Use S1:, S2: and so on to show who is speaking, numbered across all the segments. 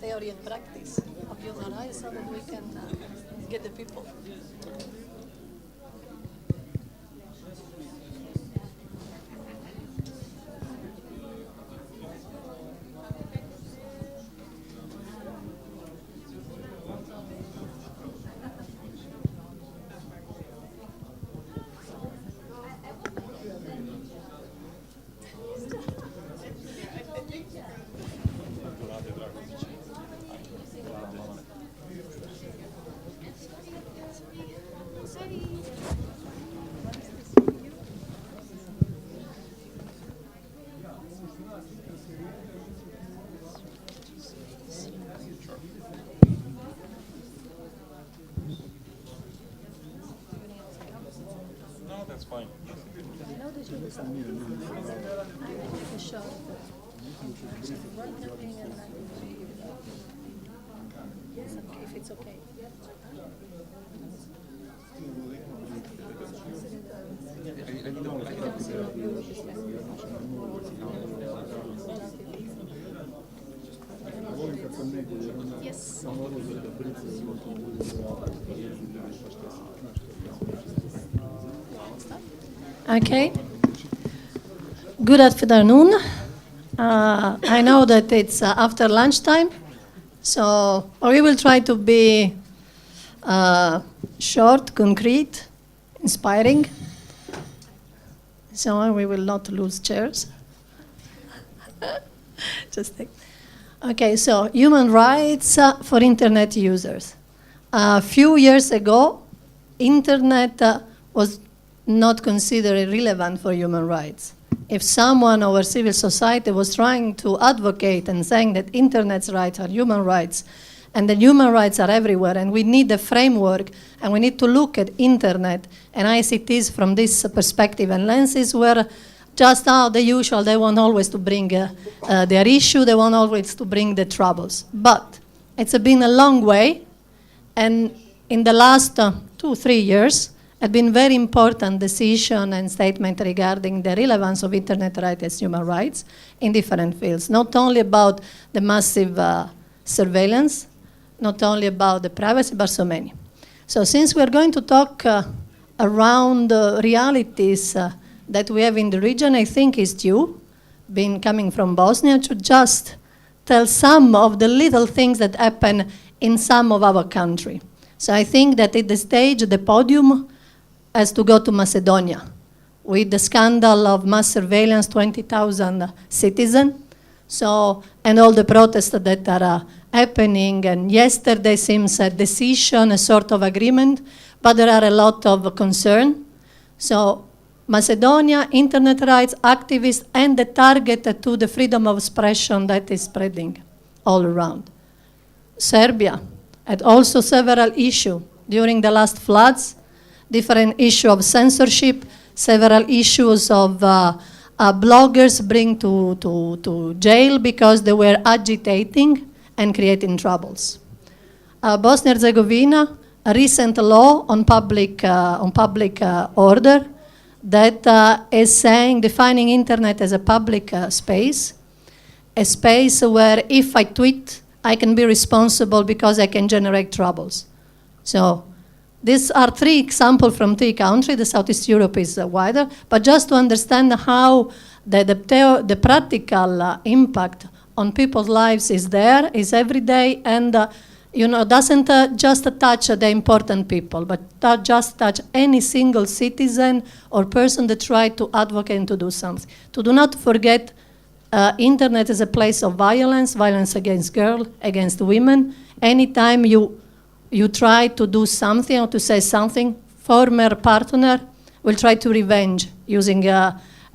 S1: theory and practice of human rights so that we can get the people. Okay. Good afternoon. I know that it's after lunchtime, so we will try to be short, concrete, inspiring, so we will not lose chairs. Just think. Okay, so human rights for internet users. A few years ago, internet was not considered relevant for human rights. If someone or civil society was trying to advocate and saying that internet's rights are human rights, and that human rights are everywhere, and we need a framework, and we need to look at internet and ICTs from this perspective and lenses, were just the usual. They want always to bring their issue, they want always to bring the troubles. But it's been a long way, and in the last 2-3 years, had been very important decision and statement regarding the relevance of internet rights as human rights in different fields, not only about the massive surveillance, not only about the privacy, but so many. So since we're going to talk around realities that we have in the region, I think it's due, being coming from Bosnia, to just tell some of the little things that happen in some of our country. So I think that at the stage, the podium has to go to Macedonia with the scandal of mass surveillance, 20,000 citizens. So, and all the protests that are happening. And yesterday seems a decision, a sort of agreement, but there are a lot of concern. So Macedonia, internet rights activists, and the target to the freedom of expression that is spreading all around. Serbia had also several issues during the last floods, different issue of censorship, several issues of bloggers bring to jail because they were agitating and creating troubles. Bosnia and Herzegovina, a recent law on public order that is saying, defining internet as a public space, a space where if I tweet, I can be responsible because I can generate troubles. So these are 3 examples from 3 countries. The Southeast Europe is wider, but just to understand how the practical impact on people's lives is there, is every day, and doesn't just touch the important people, but just touch any single citizen or person that try to advocate and to do something. To do not forget, internet is a place of violence, violence against girls, against women. Anytime you try to do something or to say something, former partner will try to revenge using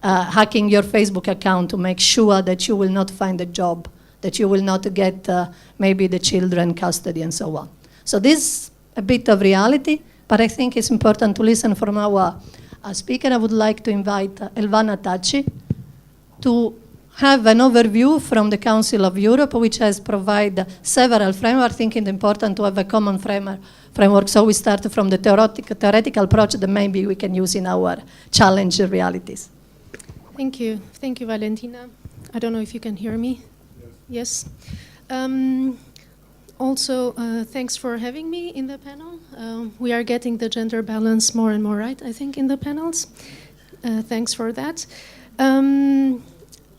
S1: hacking your Facebook account to make sure that you will not find a job, that you will not get maybe the children custody and so on. So this is a bit of reality, but I think it's important to listen from our speaker. I would like to invite Elvana Thaçi to have an overview from the Council of Europe, which has provided several frameworks. I think it's important to have a common framework, so we start from the theoretical approach that maybe we can use in our challenge realities.
S2: Thank you, Valentina. I don't know if you can hear me. Yes. Also, thanks for having me in the panel. We are getting the gender balance more and more right, I think, in the panels. Thanks for that. I'm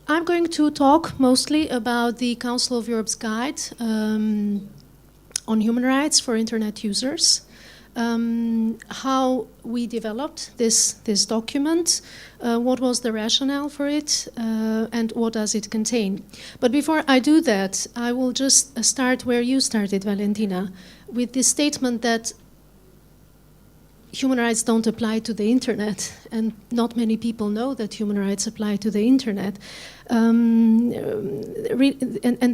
S2: going to talk mostly about the Council of Europe's guide on human rights for Internet users, how we developed this document, what was the rationale for it, and what does it contain. But before I do that, I will just start where you started, Valentina, with the statement that human rights don't apply to the internet, and not many people know that human rights apply to the internet, and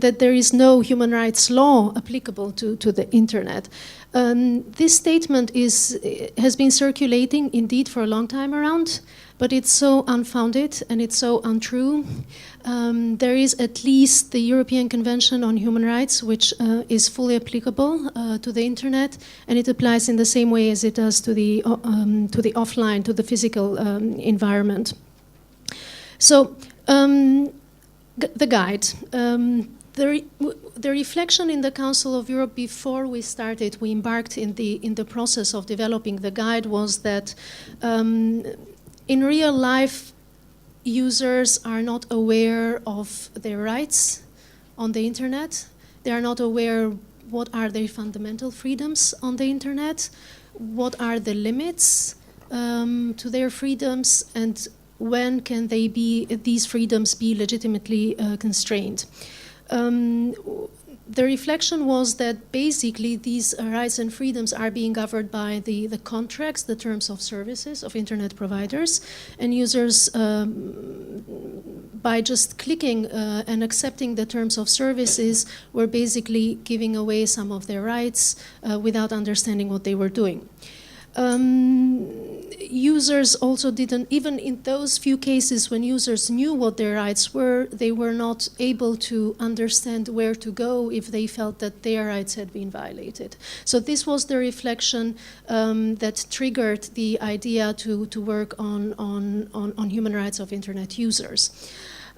S2: that there is no human rights law applicable to the internet. This statement has been circulating indeed for a long time around, but it's so unfounded and it's so untrue. There is at least the European Convention on Human Rights, which is fully applicable to the internet, and it applies in the same way as it does to the offline, to the physical environment. So, the guide. The reflection in the Council of Europe before we embarked in the process of developing the guide was that in real life, users are not aware of their rights on the internet. They are not aware what are their fundamental freedoms on the internet, what are the limits to their freedoms, and when can these freedoms be legitimately constrained. The reflection was that basically these rights and freedoms are being governed by the contracts, the terms of services of internet providers, and users, by just clicking and accepting the terms of services, were basically giving away some of their rights without understanding what they were doing. Users also didn't, even in those few cases when users knew what their rights were, they were not able to understand where to go if they felt that their rights had been violated. So this was the reflection that triggered the idea to work on human rights of internet users.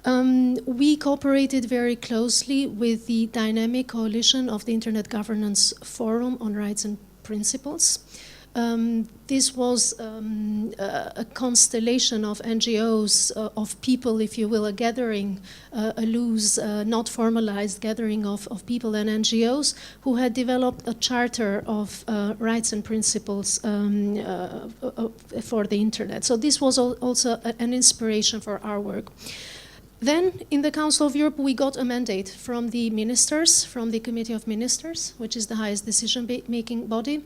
S2: We cooperated very closely with the dynamic coalition of the Internet Governance Forum on Rights and Principles. This was a constellation of NGOs, of people, if you will, a gathering, a loose, not formalized gathering of people and NGOs who had developed a charter of rights and principles for the internet. So this was also an inspiration for our work. Then, in the Council of Europe, we got a mandate from the ministers, from the Committee of Ministers, which is the highest decision-making body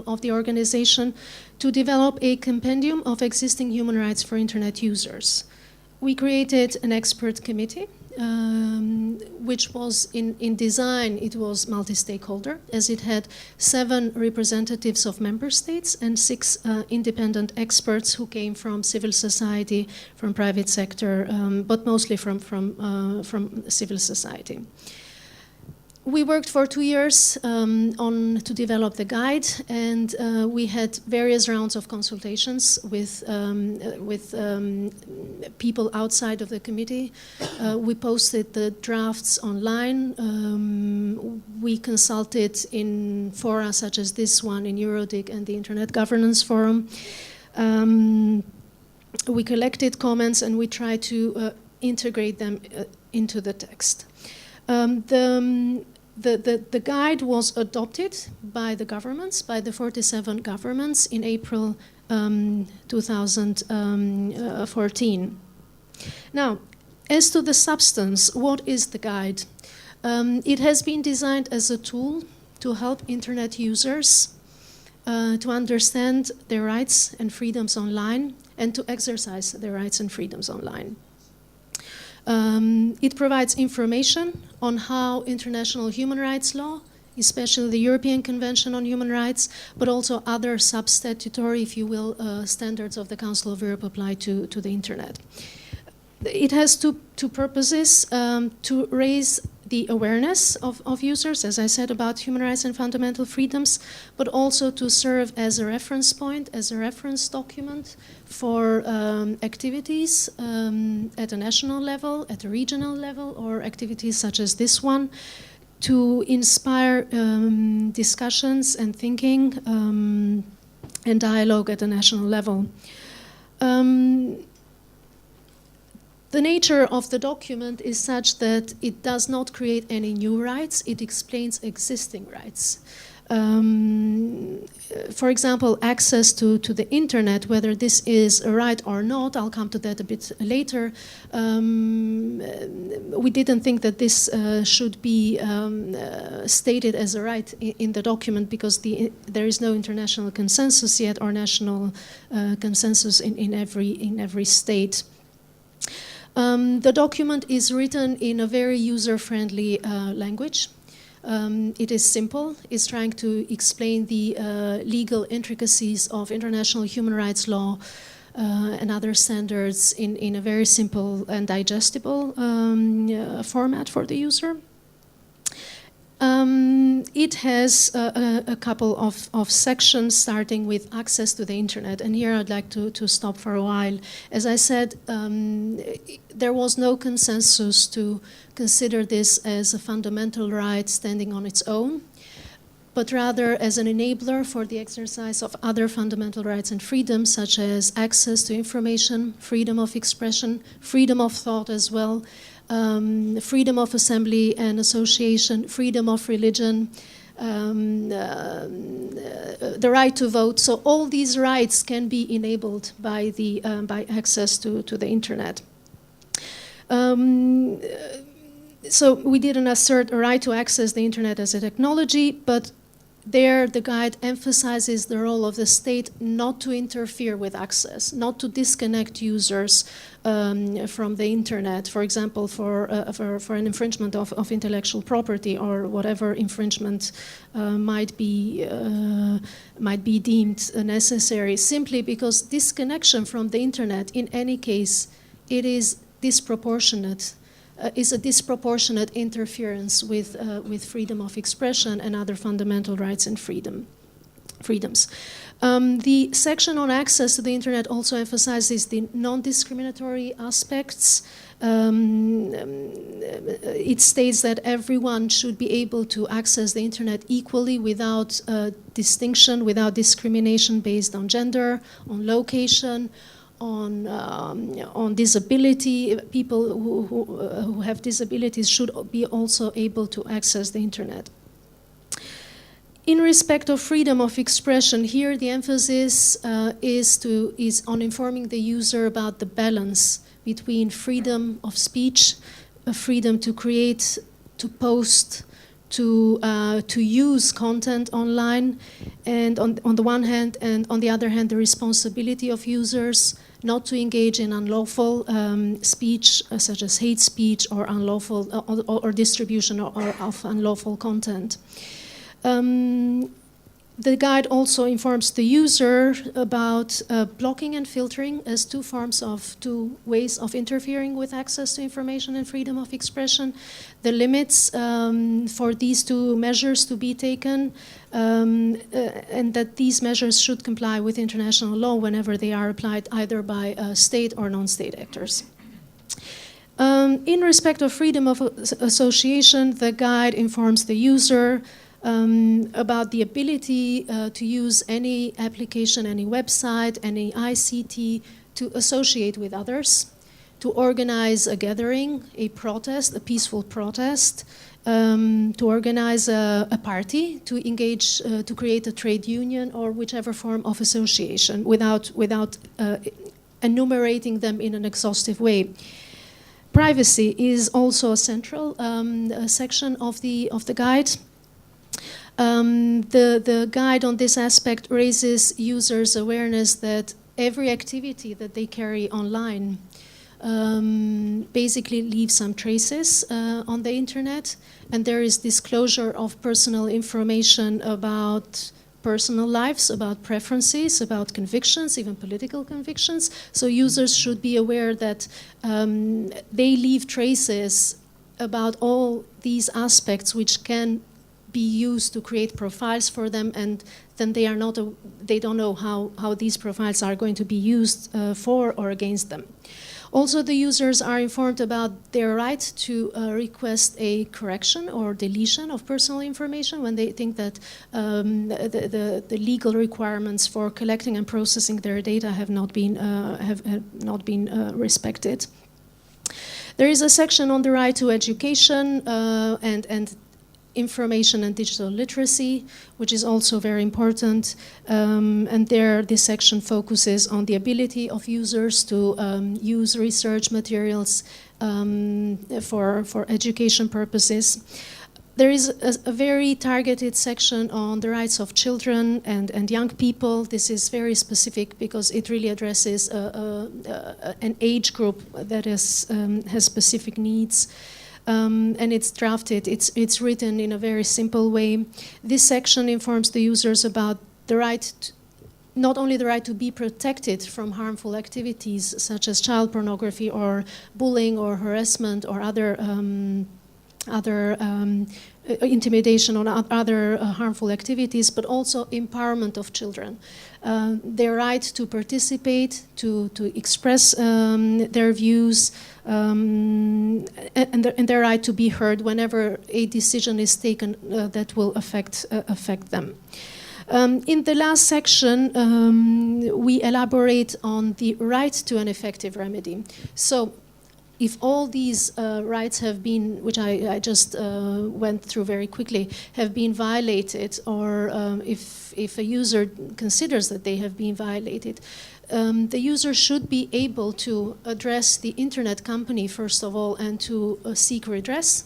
S2: of the organization, to develop a compendium of existing human rights for internet users. We created an expert committee, which was in design, it was multi-stakeholder, as it had 7 representatives of member states and 6 independent experts who came from civil society, from private sector, but mostly from civil society. We worked for 2 years to develop the guide, and we had various rounds of consultations with people outside of the committee. We posted the drafts online. We consulted in fora such as this one, in EuroDig and the Internet Governance Forum. We collected comments and we tried to integrate them into the text. The guide was adopted by the governments, by the 47 governments in April 2014. Now, as to the substance, what is the guide? It has been designed as a tool to help internet users to understand their rights and freedoms online and to exercise their rights and freedoms online. It provides information on how international human rights law, especially the European Convention on Human Rights, but also other sub-statutory, if you will, standards of the Council of Europe apply to the internet. It has two purposes: to raise the awareness of users, as I said, about human rights and fundamental freedoms, but also to serve as a reference point, as a reference document for activities at a national level, at a regional level, or activities such as this one, to inspire discussions and thinking and dialogue at a national level. The nature of the document is such that it does not create any new rights, it explains existing rights. For example, access to the internet, whether this is a right or not, I'll come to that a bit later. We didn't think that this should be stated as a right in the document because there is no international consensus yet or national consensus in every state. The document is written in a very user-friendly language. It is simple. It's trying to explain the legal intricacies of international human rights law and other standards in a very simple and digestible format for the user. It has a couple of sections starting with access to the internet, and here I'd like to stop for a while. As I said, there was no consensus to consider this as a fundamental right standing on its own, but rather as an enabler for the exercise of other fundamental rights and freedoms, such as access to information, freedom of expression, freedom of thought as well, freedom of assembly and association, freedom of religion, the right to vote. So all these rights can be enabled by access to the internet. So we didn't assert a right to access the internet as a technology, but there the guide emphasizes the role of the state not to interfere with access, not to disconnect users from the internet, for example, for an infringement of intellectual property or whatever infringement might be deemed necessary, simply because disconnection from the internet, in any case, it is disproportionate. Is a disproportionate interference with freedom of expression and other fundamental rights and freedoms. The section on access to the internet also emphasizes the non-discriminatory aspects. It states that everyone should be able to access the internet equally without distinction, without discrimination based on gender, on location, on disability. People who have disabilities should be also able to access the internet. In respect of freedom of expression, here the emphasis is on informing the user about the balance between freedom of speech, freedom to create, to post, to use content online, and on the one hand, and on the other hand, the responsibility of users not to engage in unlawful speech, such as hate speech or unlawful or distribution of unlawful content. The guide also informs the user about blocking and filtering as two ways of interfering with access to information and freedom of expression, the limits for these two measures to be taken, and that these measures should comply with international law whenever they are applied either by state or non-state actors. In respect of freedom of association, the guide informs the user about the ability to use any application, any website, any ICT to associate with others, to organize a gathering, a protest, a peaceful protest, to organize a party, to engage, to create a trade union or whichever form of association without enumerating them in an exhaustive way. Privacy is also a central section of the guide. The guide on this aspect raises users' awareness that every activity that they carry online basically leaves some traces on the internet, and there is disclosure of personal information about personal lives, about preferences, about convictions, even political convictions. So users should be aware that they leave traces about all these aspects which can be used to create profiles for them, and then they don't know how these profiles are going to be used for or against them. Also, the users are informed about their right to request a correction or deletion of personal information when they think that the legal requirements for collecting and processing their data have not been respected. There is a section on the right to education and information and digital literacy, which is also very important. And there, this section focuses on the ability of users to use research materials for education purposes. There is a very targeted section on the rights of children and young people. This is very specific because it really addresses an age group that has specific needs. And it's drafted, it's written in a very simple way. This section informs the users about the right, not only the right to be protected from harmful activities such as child pornography or bullying or harassment or other intimidation or other harmful activities, but also empowerment of children. Their right to participate, to express their views, and their right to be heard whenever a decision is taken that will affect them. In the last section, we elaborate on the right to an effective remedy. So, if all these rights have been, which I just went through very quickly, have been violated, or if a user considers that they have been violated, the user should be able to address the internet company first of all and to seek redress.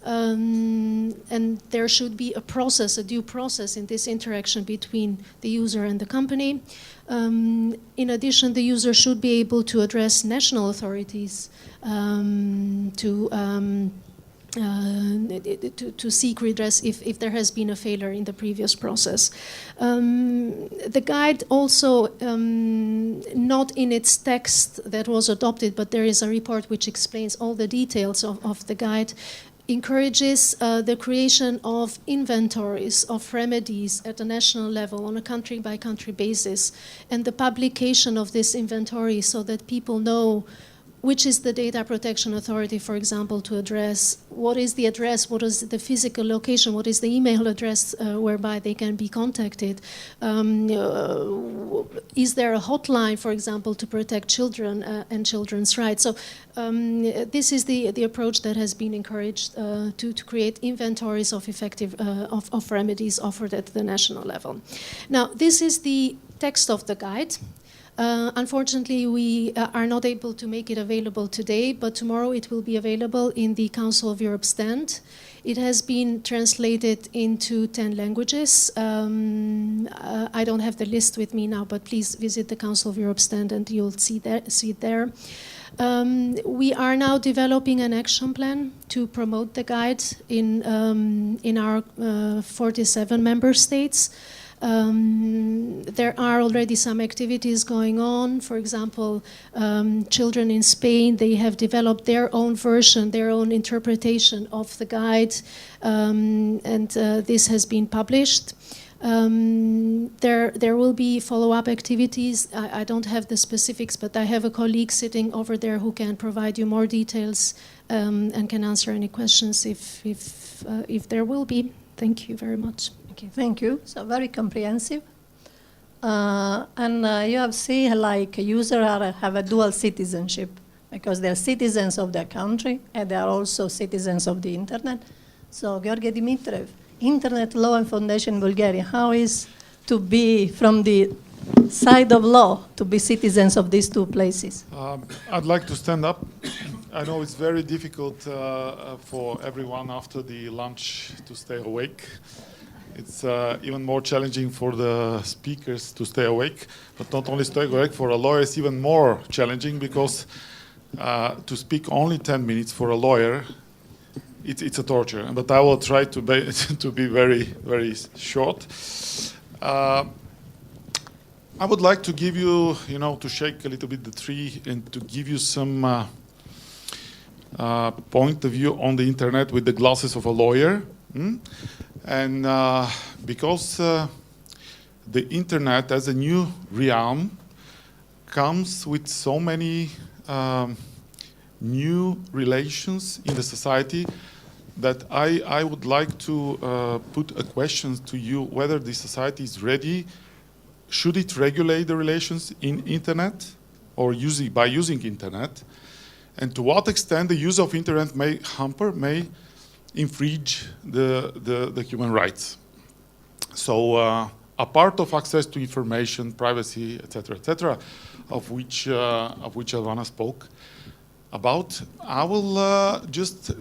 S2: And there should be a process, a due process in this interaction between the user and the company. In addition, the user should be able to address national authorities to seek redress if there has been a failure in the previous process. The guide also, not in its text that was adopted, but there is a report which explains all the details of the guide, encourages the creation of inventories of remedies at a national level on a country-by-country basis, and the publication of this inventory so that people know which is the data protection authority, for example, to address, what is the address, what is the physical location, what is the email address whereby they can be contacted. Is there a hotline, for example, to protect children and children's rights? So this is the approach that has been encouraged to create inventories of effective of remedies offered at the national level. Now, this is the text of the guide. Unfortunately, we are not able to make it available today, but tomorrow it will be available in the Council of Europe stand. It has been translated into 10 languages. I don't have the list with me now, but please visit the Council of Europe stand and you'll see it there. We are now developing an action plan to promote the guide in our 47 member states. There are already some activities going on. For example, children in Spain, they have developed their own version, their own interpretation of the guide, and this has been published. There will be follow-up activities. I don't have the specifics, but I have a colleague sitting over there who can provide you more details and can answer any questions if there will be. Thank you very much.
S1: Okay, thank you. So very comprehensive. And you have seen like users have a dual citizenship because they're citizens of their country and they are also citizens of the internet. So George Dimitrov, Internet Law and Foundation in Bulgaria, how is to be from the side of law to be citizens of these two places?
S3: I'd like to stand up. I know it's very difficult for everyone after the lunch to stay awake. It's even more challenging for the speakers to stay awake, but not only stay awake, for a lawyer it's even more challenging because to speak only 10 minutes for a lawyer, it's a torture. But I will try to be very, very short. I would like to give you, to shake a little bit the tree and to give you some point of view on the internet with the glasses of a lawyer. And because the internet as a new realm comes with so many new relations in the society that I would like to put a question to you, whether the society is ready. Should it regulate the relations in internet or by using internet? And to what extent the use of internet may infringe the human rights? So a part of access to information, privacy, etc., of which Elvana spoke about, I will just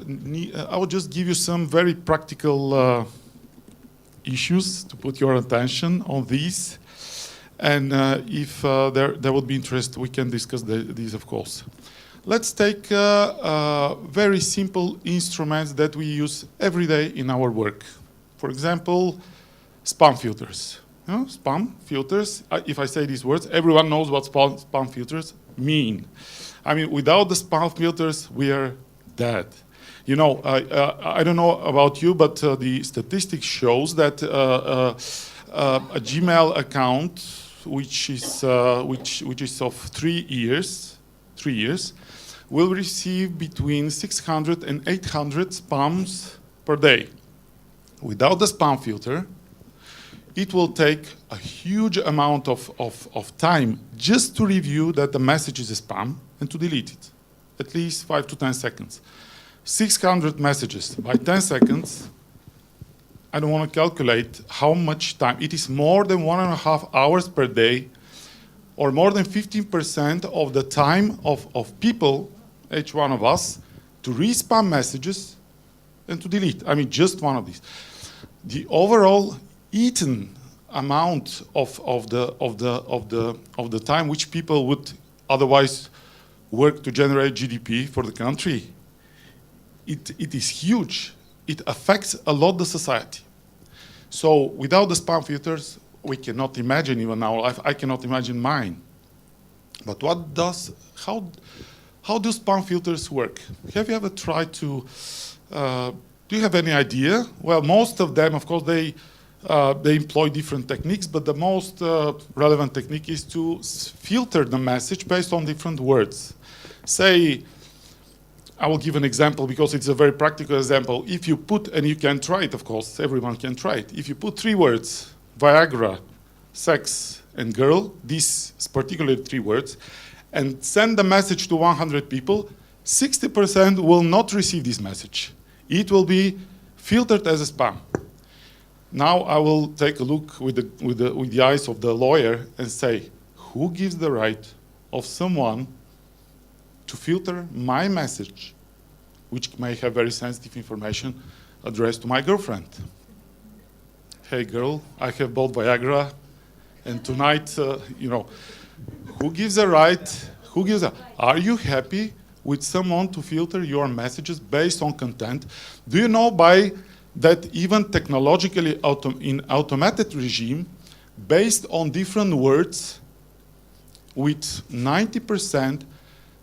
S3: give you some very practical issues to put your attention on these. And if there would be interest, we can discuss these, of course. Let's take very simple instruments that we use every day in our work. For example, spam filters. You know, spam filters, if I say these words, everyone knows what spam filters mean. I mean, without the spam filters, we are dead. You know, I don't know about you, but the statistics shows that a Gmail account, which is of 3 years, will receive between 600 and 800 spams per day. Without the spam filter, it will take a huge amount of time just to review that the message is a spam and to delete it, at least 5 to 10 seconds. 600 messages by 10 seconds, I don't want to calculate how much time. It is more than 1.5 hours per day, or more than 15% of the time of people, each one of us, to re-spam messages and to delete. I mean, just one of these. The overall eaten amount of the time which people would otherwise work to generate GDP for the country, it is huge. It affects a lot the society. So without the spam filters, we cannot imagine even our life. I cannot imagine mine. But how do spam filters work? Have you ever tried to, do you have any idea? Well, most of them, of course, they employ different techniques, but the most relevant technique is to filter the message based on different words. Say, I will give an example because it's a very practical example. If you put, and you can try it, of course, everyone can try it. If you put 3 words, Viagra, sex, and girl, these particularly 3 words, and send the message to 100 people, 60% will not receive this message. It will be filtered as a spam. Now I will take a look with the eyes of the lawyer and say, who gives the right of someone to filter my message, which may have very sensitive information addressed to my girlfriend? Hey girl, I have bought Viagra, and tonight, you know, who gives the right? Are you happy with someone to filter your messages based on content? Do you know that even technologically in automated regime, based on different words, with 90%,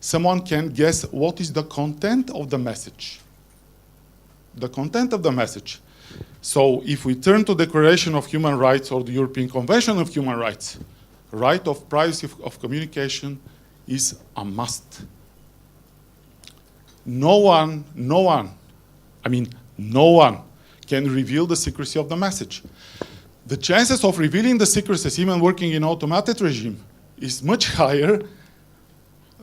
S3: someone can guess what is the content of the message. The content of the message. So if we turn to the Declaration of Human Rights or the European Convention of Human Rights, right of privacy of communication is a must. No one can reveal the secrecy of the message. The chances of revealing the secrecy, even working in automated regime, is much higher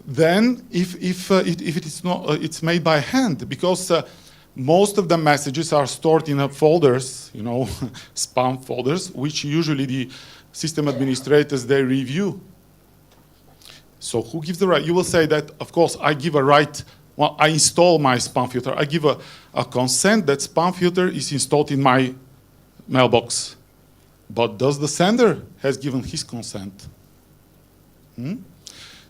S3: than if it is not, it's made by hand, because most of the messages are stored in folders, you know, spam folders, which usually the system administrators, they review. So who gives the right? You will say that, of course, I give a right. Well, I install my spam filter. I give a consent that spam filter is installed in my mailbox. But does the sender has given his consent?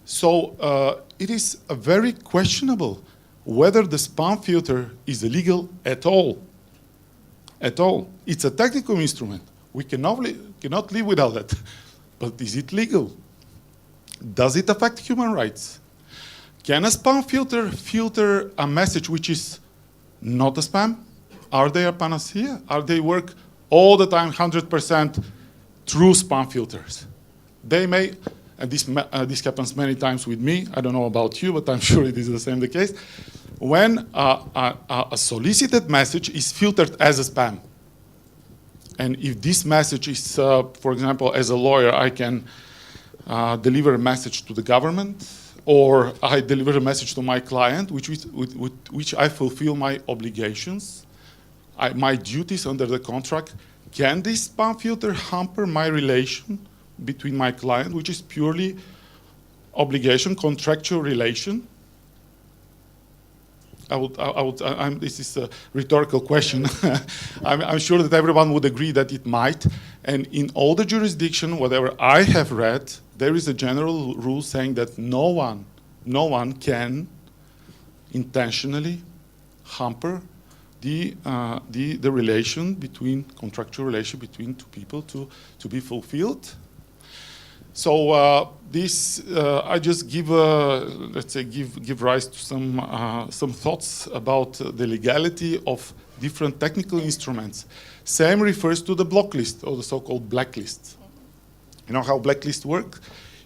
S3: So it is a very questionable whether the spam filter is illegal at all. At all. It's a technical instrument. We cannot live without it. But is it legal? Does it affect human rights? Can a spam filter a message which is not a spam? Are they a panacea? Are they work all the time 100% through spam filters? They may, and this happens many times with me. I don't know about you, but I'm sure it is the same the case. When a solicited message is filtered as a spam. And if this message is, for example, as a lawyer, I can deliver a message to the government, or I deliver a message to my client, which I fulfill my obligations, my duties under the contract. Can this spam filter hamper my relation between my client, which is purely obligation, contractual relation? This is a rhetorical question. I'm sure that everyone would agree that it might. And in all the jurisdiction, whatever I have read, there is a general rule saying that no one can intentionally hamper the relation between, contractual relation between two people to be fulfilled. So I just give, let's say, give rise to some thoughts about the legality of different technical instruments. Same refers to the block list, or the so-called blacklist. You know how blacklists work?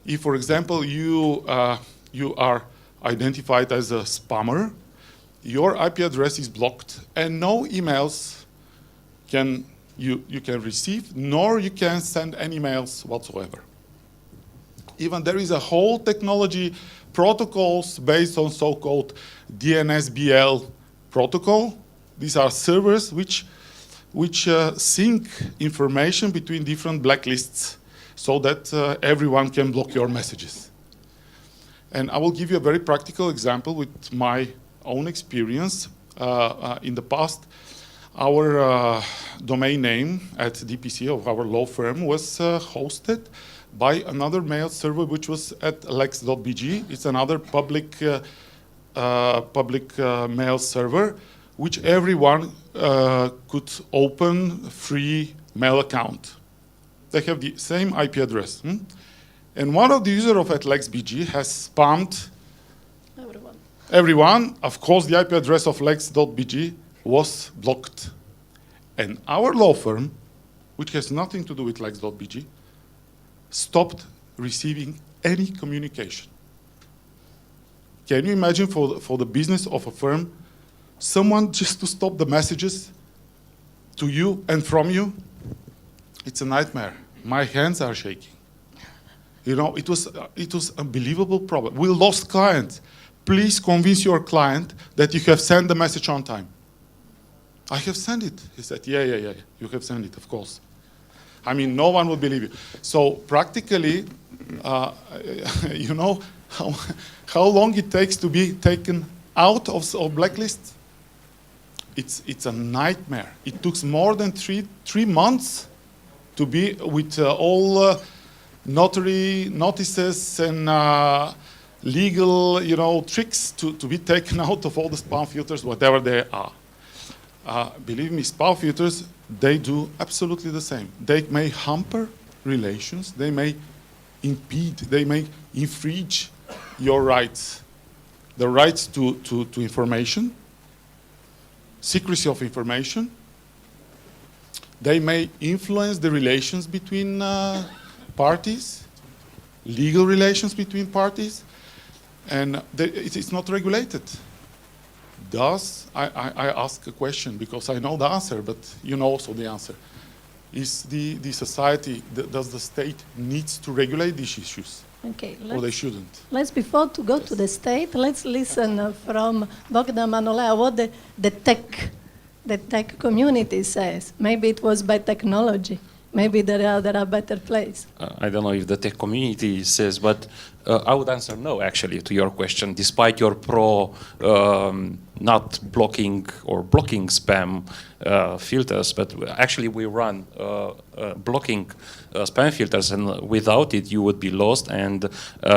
S3: If, for example, you are identified as a spammer, your IP address is blocked, and no emails you can receive, nor you can send any mails whatsoever. Even there is a whole technology, protocols based on so-called DNSBL protocol. These are servers which sync information between different blacklists so that everyone can block your messages. And I will give you a very practical example with my own experience. In the past, our domain name at DPC of our law firm was hosted by another mail server which was at lex.bg. It's another public mail server which everyone could open free mail account. They have the same IP address. And one of the users of @lex.bg has spammed everyone. Of course, the IP address of lex.bg was blocked. And our law firm, which has nothing to do with lex.bg, stopped receiving any communication. Can you imagine for the business of a firm, someone just to stop the messages to you and from you? It's a nightmare. My hands are shaking. You know, it was unbelievable problem. We lost clients. Please convince your client that you have sent the message on time. I have sent it. He said, yeah, you have sent it, of course. I mean, no one will believe you. So practically, you know how long it takes to be taken out of blacklist? It's a nightmare. It took more than three months to be with all notary notices and legal, you know, tricks to be taken out of all the spam filters, whatever they are. Believe me, spam filters, they do absolutely the same. They may hamper relations, they may impede, they may infringe your rights, the rights to information, secrecy of information. They may influence the relations between parties, legal relations between parties, and it's not regulated. Thus, I ask a question because I know the answer, but you know also the answer. Is the society, does the state needs to regulate these issues?
S1: Okay,
S3: or they shouldn't?
S1: Let's, before to go to the state, let's listen from Bogdan Manolea what the tech community says. Maybe it was by technology. Maybe there are better places.
S4: I don't know if the tech community says, but I would answer no, actually, to your question. Despite your not blocking or blocking spam filters, but actually we run blocking spam filters, and without it you would be lost. And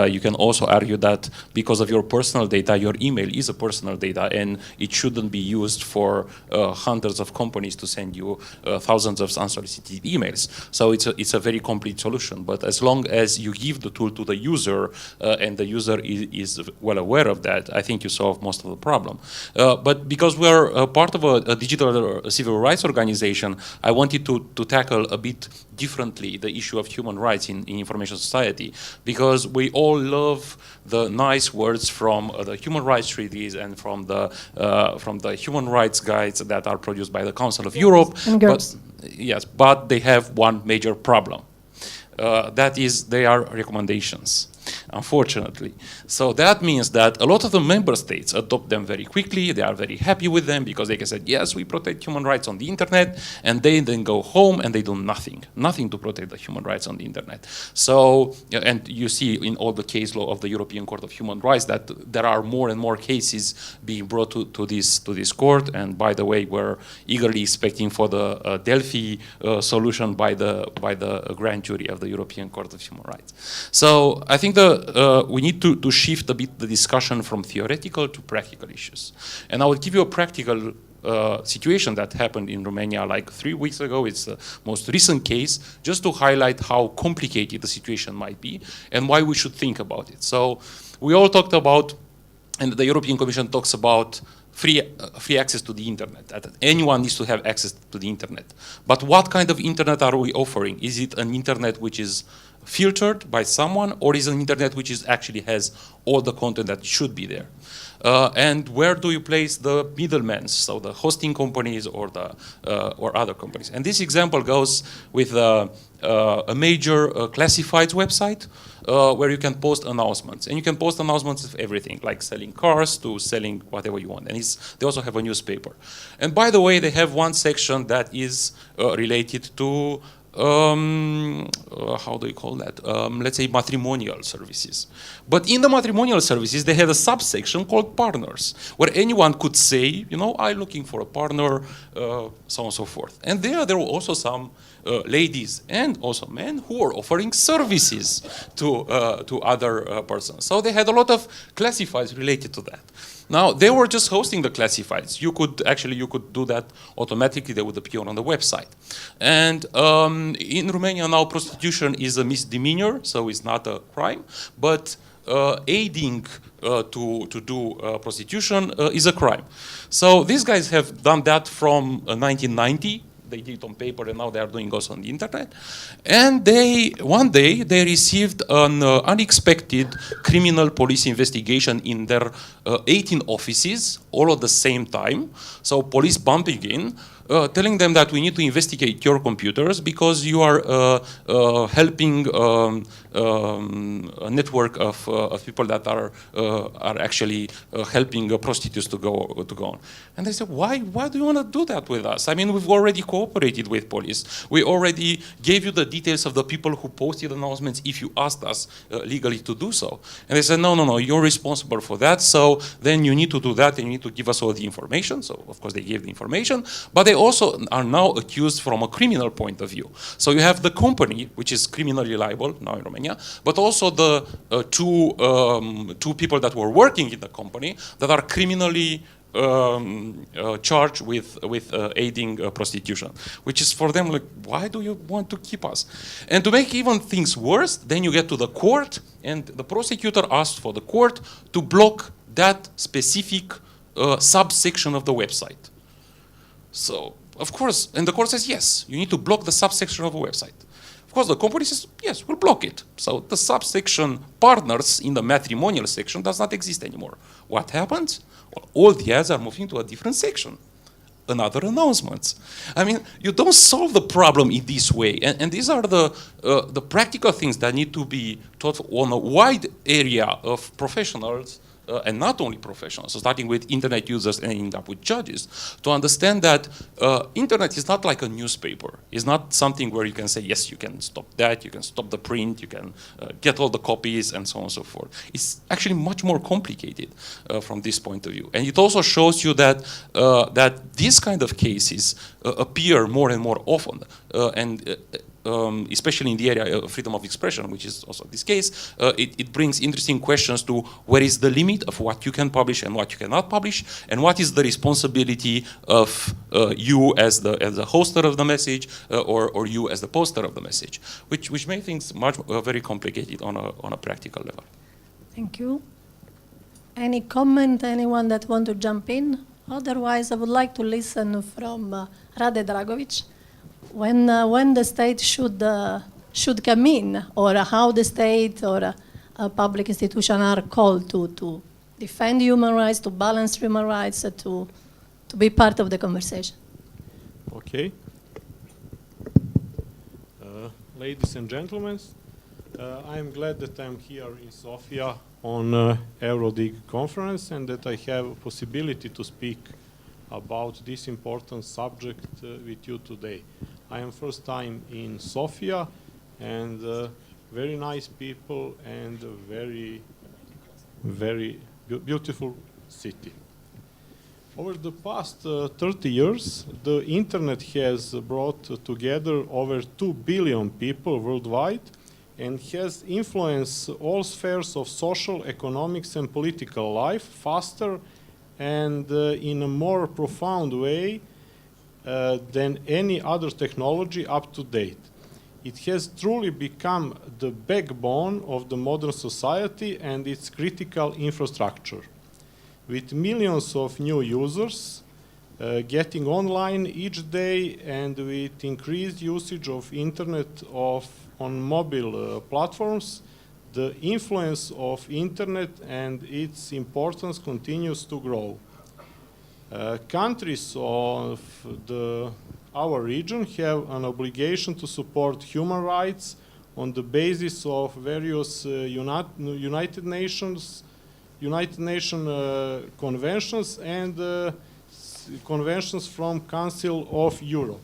S4: you can also argue that because of your personal data, your email is a personal data, and it shouldn't be used for hundreds of companies to send you thousands of unsolicited emails. So it's a very complete solution. But as long as you give the tool to the user and the user is well aware of that, I think you solve most of the problem. But because we're part of a digital civil rights organization, I wanted to tackle a bit differently the issue of human rights in information society, because we all love the nice words from the human rights treaties and from the human rights guides that are produced by the Council of Europe. But they have one major problem. That is, they are recommendations, unfortunately. So that means that a lot of the member states adopt them very quickly. They are very happy with them because they can say, yes, we protect human rights on the internet, and they then go home and they do nothing to protect the human rights on the internet. So, and you see in all the case law of the European Court of Human Rights that there are more and more cases being brought to this court. And by the way, we're eagerly expecting for the Delphi solution by the grand jury of the European Court of Human Rights. So I think we need to shift a bit the discussion from theoretical to practical issues. And I will give you a practical situation that happened in Romania like 3 weeks ago. It's the most recent case, just to highlight how complicated the situation might be and why we should think about it. So we all talked about, and the European Commission talks about, free access to the internet, that anyone needs to have access to the internet. But what kind of internet are we offering? Is it an internet which is filtered by someone, or is it an internet which actually has all the content that should be there? And where do you place the middlemen, so the hosting companies or other companies? And this example goes with a major classifieds website where you can post announcements. And you can post announcements of everything, like selling cars to selling whatever you want. And they also have a newspaper. And by the way, they have one section that is related to how do you call that? Let's say matrimonial services. But in the matrimonial services, they had a subsection called partners, where anyone could say, you know, I'm looking for a partner, so on and so forth. And there were also some ladies and also men who were offering services to other persons. So they had a lot of classifieds related to that. Now, they were just hosting the classifieds. You could do that automatically. They would appear on the website. And in Romania now, prostitution is a misdemeanor, so it's not a crime. But aiding to do prostitution is a crime. So these guys have done that from 1990. They did it on paper, and now they are doing also on the internet. And one day they received an unexpected criminal police investigation in their 18 offices, all at the same time. So police bumping in, telling them that we need to investigate your computers because you are helping a network of people that are actually helping prostitutes to go on. And they said, why do you want to do that with us? I mean, we've already cooperated with police. We already gave you the details of the people who posted announcements if you asked us legally to do so. And they said, no, you're responsible for that, so then you need to do that and you need to give us all the information. So, of course, they gave the information, but they also are now accused from a criminal point of view. So you have the company, which is criminally liable now in Romania, but also the two people that were working in the company that are criminally charged with aiding prostitution, which is for them like, why do you want to keep us? And to make even things worse, then you get to the court, and the prosecutor asked for the court to block that specific subsection of the website. So, of course, and the court says, yes, you need to block the subsection of the website. Of course, the company says, yes, we'll block it. So the subsection partners in the matrimonial section does not exist anymore. What happens? Well, all the ads are moving to a different section. Another announcements. I mean, you don't solve the problem in this way. And these are the practical things that need to be taught on a wide area of professionals, and not only professionals, so starting with internet users and ending up with judges, to understand that internet is not like a newspaper. It's not something where you can say, yes, you can stop that, you can stop the print, you can get all the copies, and so on and so forth. It's actually much more complicated from this point of view. And it also shows you that, that these kind of cases appear more and more often. Especially in the area of freedom of expression, which is also this case, it brings interesting questions to where is the limit of what you can publish and what you cannot publish, and what is the responsibility of you as the hoster of the message, or you as the poster of the message, which makes things very complicated on a practical level.
S1: Thank you. Any comment, anyone that want to jump in? Otherwise, I would like to listen from Rade Dragović when the state should come in, or how the state or a public institution are called to defend human rights, to balance human rights, to be part of the conversation.
S5: Okay. Ladies and gentlemen, I am glad that I'm here in Sofia on EuroDig conference and that I have a possibility to speak about this important subject with you today. I am first time in Sofia, and very nice people and very, very beautiful city. Over the past 30 years, the internet has brought together over 2 billion people worldwide and has influenced all spheres of social, economics, and political life faster and in a more profound way than any other technology up to date. It has truly become the backbone of the modern society and its critical infrastructure. With millions of new users getting online each day and with increased usage of internet on mobile platforms, the influence of internet and its importance continues to grow. Countries of our region have an obligation to support human rights on the basis of various United Nations conventions and conventions from Council of Europe.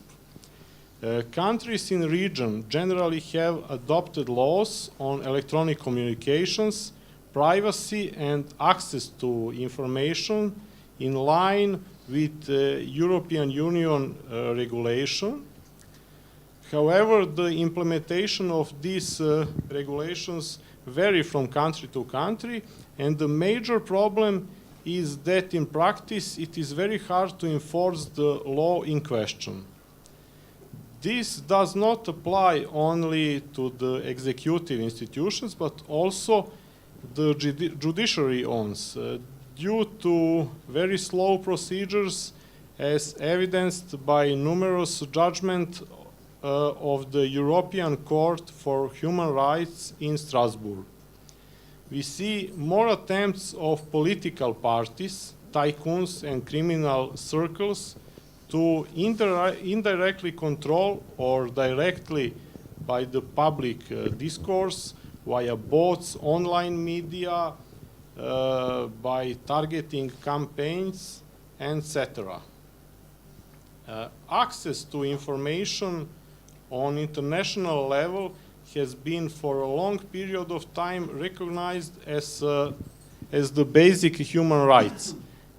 S5: Countries in the region generally have adopted laws on electronic communications, privacy, and access to information in line with European Union regulation. However, the implementation of these regulations vary from country to country, and the major problem is that in practice it is very hard to enforce the law in question. This does not apply only to the executive institutions, but also the judiciary ones, due to very slow procedures as evidenced by numerous judgments of the European Court for Human Rights in Strasbourg. We see more attempts of political parties, tycoons, and criminal circles to indirectly control or directly by the public discourse via bots, online media, by targeting campaigns, etc. Access to information on international level has been for a long period of time recognized as the basic human rights.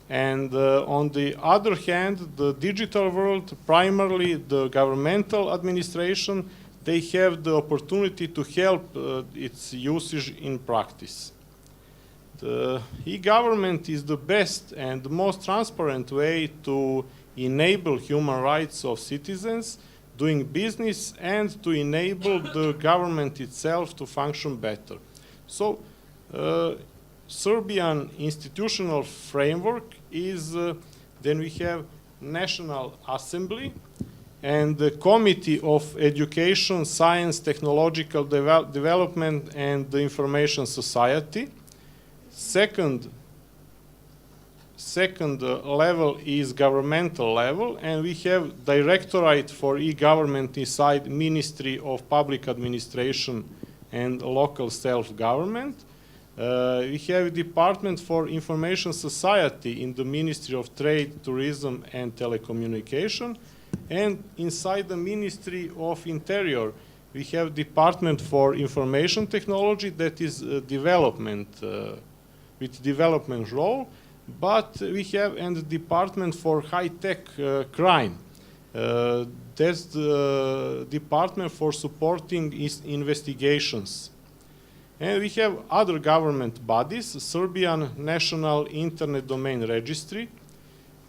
S5: And on the other hand, the digital world, primarily the governmental administration, they have the opportunity to help its usage in practice. The e-government is the best and most transparent way to enable human rights of citizens doing business and to enable the government itself to function better. So, Serbian institutional framework is, then we have National Assembly and the Committee of Education, Science, Technological Development and the Information Society. Second level is governmental level, and we have Directorate for e-government inside Ministry of Public Administration and Local Self-Government. We have Department for Information Society in the Ministry of Trade, Tourism and Telecommunication, and inside the Ministry of Interior we have Department for Information Technology that is development with development role, but we have and the Department for High-Tech Crime. That's the Department for supporting investigations. And we have other government bodies, Serbian National Internet Domain Registry,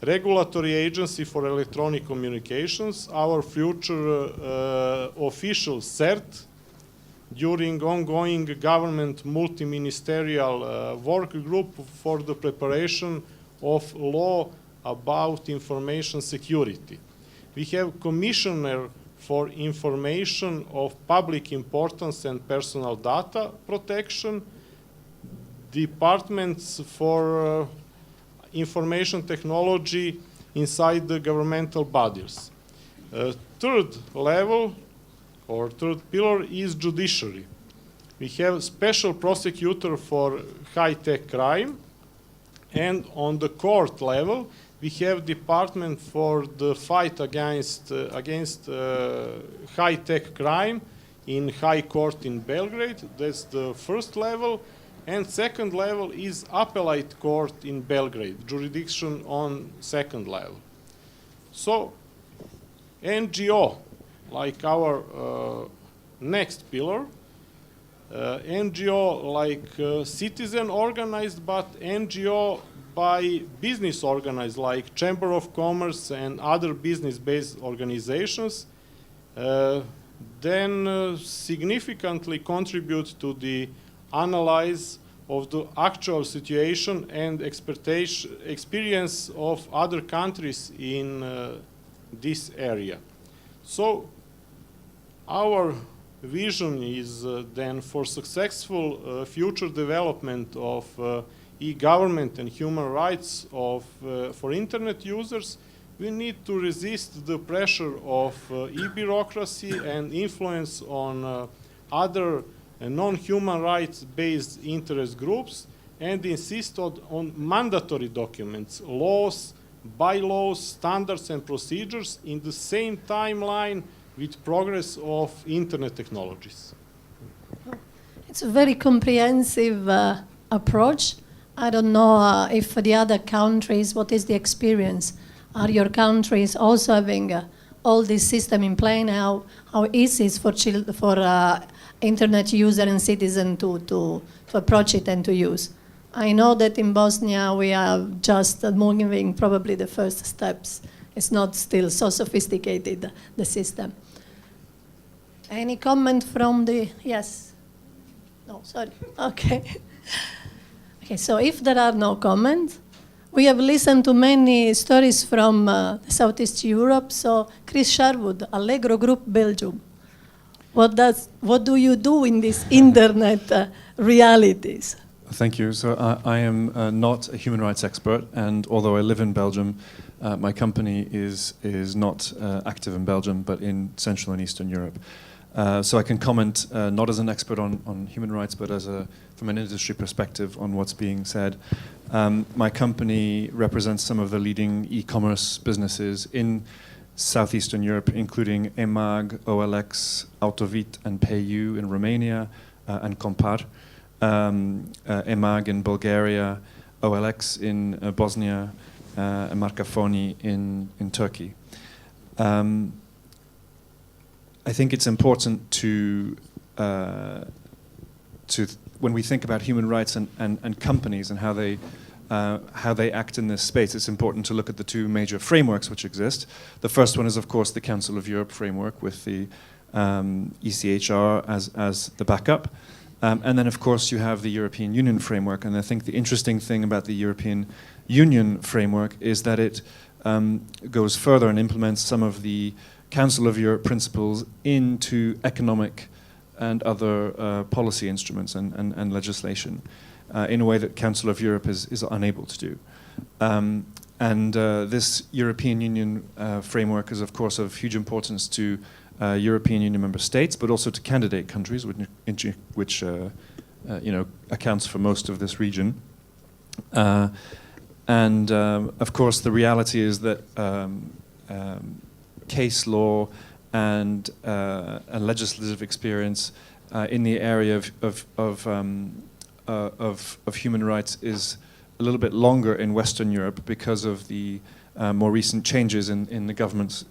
S5: Regulatory Agency for Electronic Communications, our future official CERT, during ongoing government multi-ministerial work group for the preparation of law about information security. We have Commissioner for Information of Public Importance and Personal Data Protection, departments for information technology inside the governmental bodies. Third level or third pillar is judiciary. We have special prosecutor for high-tech crime, and on the court level we have department for the fight against high-tech crime in High Court in Belgrade. That's the first level. And second level is appellate court in Belgrade, jurisdiction on second level. So NGO, like our next pillar, NGO like citizen organized, but NGO by business organized, like Chamber of Commerce and other business-based organizations, then significantly contribute to the analyze of the actual situation and experience of other countries in this area. So our vision is then for successful future development of e-government and human rights for internet users. We need to resist the pressure of e-bureaucracy and influence on other non-human rights based interest groups, and insist on mandatory documents, laws, bylaws, standards and procedures in the same timeline with progress of internet technologies.
S1: It's a very comprehensive approach. I don't know if for the other countries, what is the experience? Are your countries also having all this system in play now? How easy is for internet user and citizen to approach it and to use? I know that in Bosnia we are just moving probably the first steps. It's not still so sophisticated, the system. Any comment from the, yes? No, sorry, okay. Okay, so if there are no comments, we have listened to many stories from Southeast Europe. So Chris Sherwood, Allegro Group, Belgium. What do you do in these internet realities?
S6: Thank you. So I am not a human rights expert, and although I live in Belgium, my company is not active in Belgium, but in Central and Eastern Europe. So I can comment not as an expert on human rights, but from an industry perspective on what's being said. My company represents some of the leading e-commerce businesses in Southeastern Europe, including EMAG, OLX, Autovit, and PayU in Romania, and Compar. EMAG in Bulgaria, OLX in Bosnia, and Marcafoni in Turkey. I think it's important to when we think about human rights and companies and how they act in this space, it's important to look at the two major frameworks which exist. The first one is, of course, the Council of Europe framework with the ECHR as the backup. And then, of course, you have the European Union framework. And I think the interesting thing about the European Union framework is that it goes further and implements some of the Council of Europe principles into economic and other policy instruments and legislation in a way that Council of Europe is unable to do. This European Union framework is, of course, of huge importance to European Union member states, but also to candidate countries, which accounts for most of this region. Of course, the reality is that case law and legislative experience in the area of human rights is a little bit longer in Western Europe because of the more recent changes in the government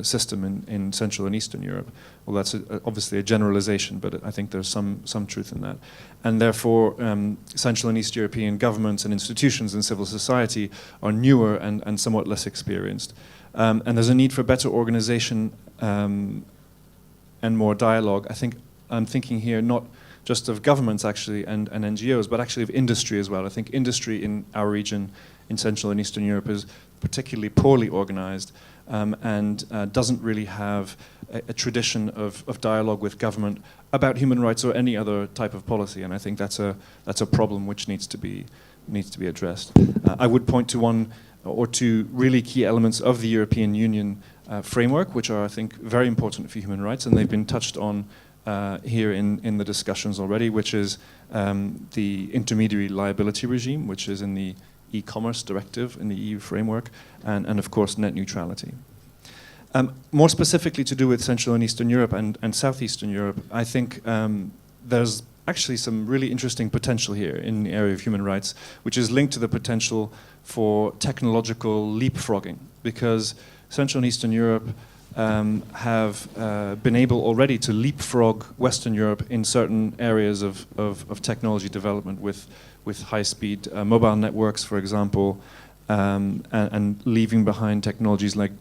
S6: system in Central and Eastern Europe. Well, that's obviously a generalization, but I think there's some truth in that. And therefore, Central and East European governments and institutions and civil society are newer and somewhat less experienced. And there's a need for better organization and more dialogue. I think I'm thinking here not just of governments actually and NGOs, but actually of industry as well. I think industry in our region, in Central and Eastern Europe, is particularly poorly organized and doesn't really have a tradition of dialogue with government about human rights or any other type of policy. And I think that's a problem which needs to be addressed. I would point to one or two really key elements of the European Union framework, which are, I think, very important for human rights, and they've been touched on here in the discussions already, which is the intermediary liability regime, which is in the e-commerce directive in the EU framework, and of course net neutrality. More specifically to do with Central and Eastern Europe and Southeastern Europe, I think there's actually some really interesting potential here in the area of human rights, which is linked to the potential for technological leapfrogging, because Central and Eastern Europe have been able already to leapfrog Western Europe in certain areas of technology development with high-speed mobile networks, for example, and leaving behind technologies like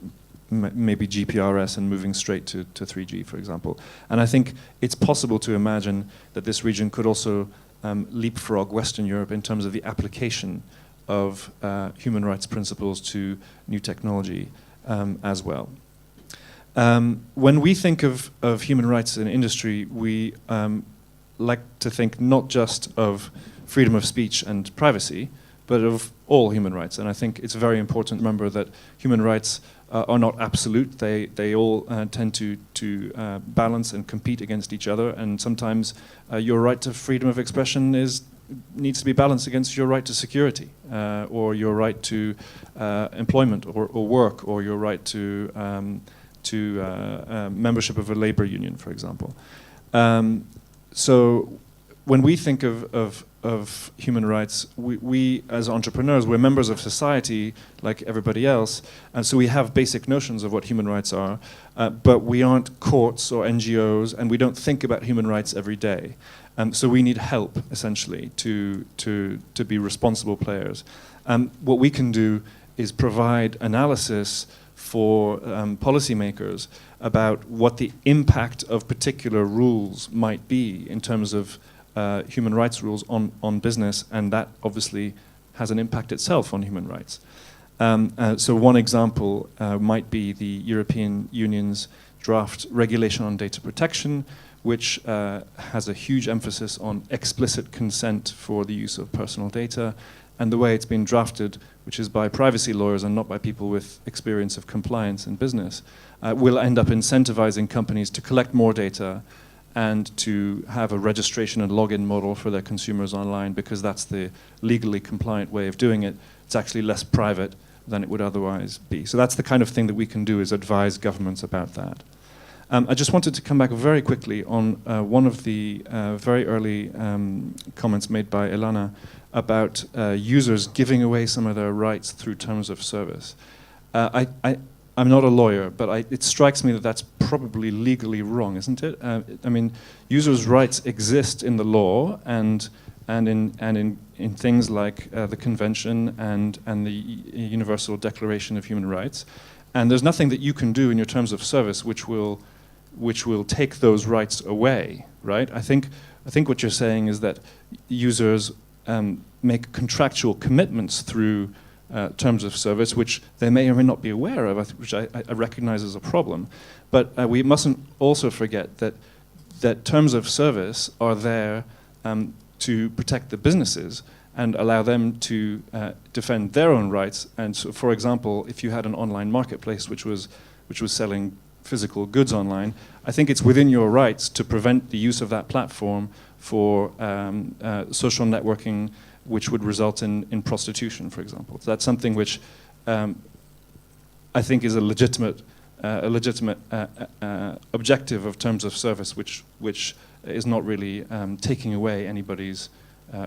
S6: maybe GPRS and moving straight to 3G, for example. And I think it's possible to imagine that this region could also leapfrog Western Europe in terms of the application of human rights principles to new technology as well. When we think of human rights in industry, we like to think not just of freedom of speech and privacy, but of all human rights. And I think it's very important to remember that human rights are not absolute. They all tend to balance and compete against each other. And sometimes your right to freedom of expression needs to be balanced against your right to security, or your right to employment or work, or your right to membership of a labor union, for example. So when we think of human rights, we as entrepreneurs, we're members of society like everybody else, and so we have basic notions of what human rights are, but we aren't courts or NGOs, and we don't think about human rights every day. So we need help, essentially, to be responsible players. What we can do is provide analysis for policymakers about what the impact of particular rules might be in terms of human rights rules on business, and that obviously has an impact itself on human rights. So one example might be the European Union's draft regulation on data protection, which has a huge emphasis on explicit consent for the use of personal data. And the way it's been drafted, which is by privacy lawyers and not by people with experience of compliance in business, will end up incentivizing companies to collect more data and to have a registration and login model for their consumers online, because that's the legally compliant way of doing it. It's actually less private than it would otherwise be. So that's the kind of thing that we can do, is advise governments about that. I just wanted to come back very quickly on one of the very early comments made by Elvana about users giving away some of their rights through terms of service. I'm not a lawyer, but it strikes me that that's probably legally wrong, isn't it? I mean, users' rights exist in the law and in things like the Convention and the Universal Declaration of Human Rights. And there's nothing that you can do in your terms of service which will take those rights away, right? I think what you're saying is that users make contractual commitments through terms of service, which they may or may not be aware of, which I recognize as a problem. But we mustn't also forget that terms of service are there to protect the businesses and allow them to defend their own rights. And so, for example, if you had an online marketplace which was selling physical goods online, I think it's within your rights to prevent the use of that platform for social networking, which would result in prostitution, for example. So that's something which I think is a legitimate objective of terms of service, which is not really taking away anybody's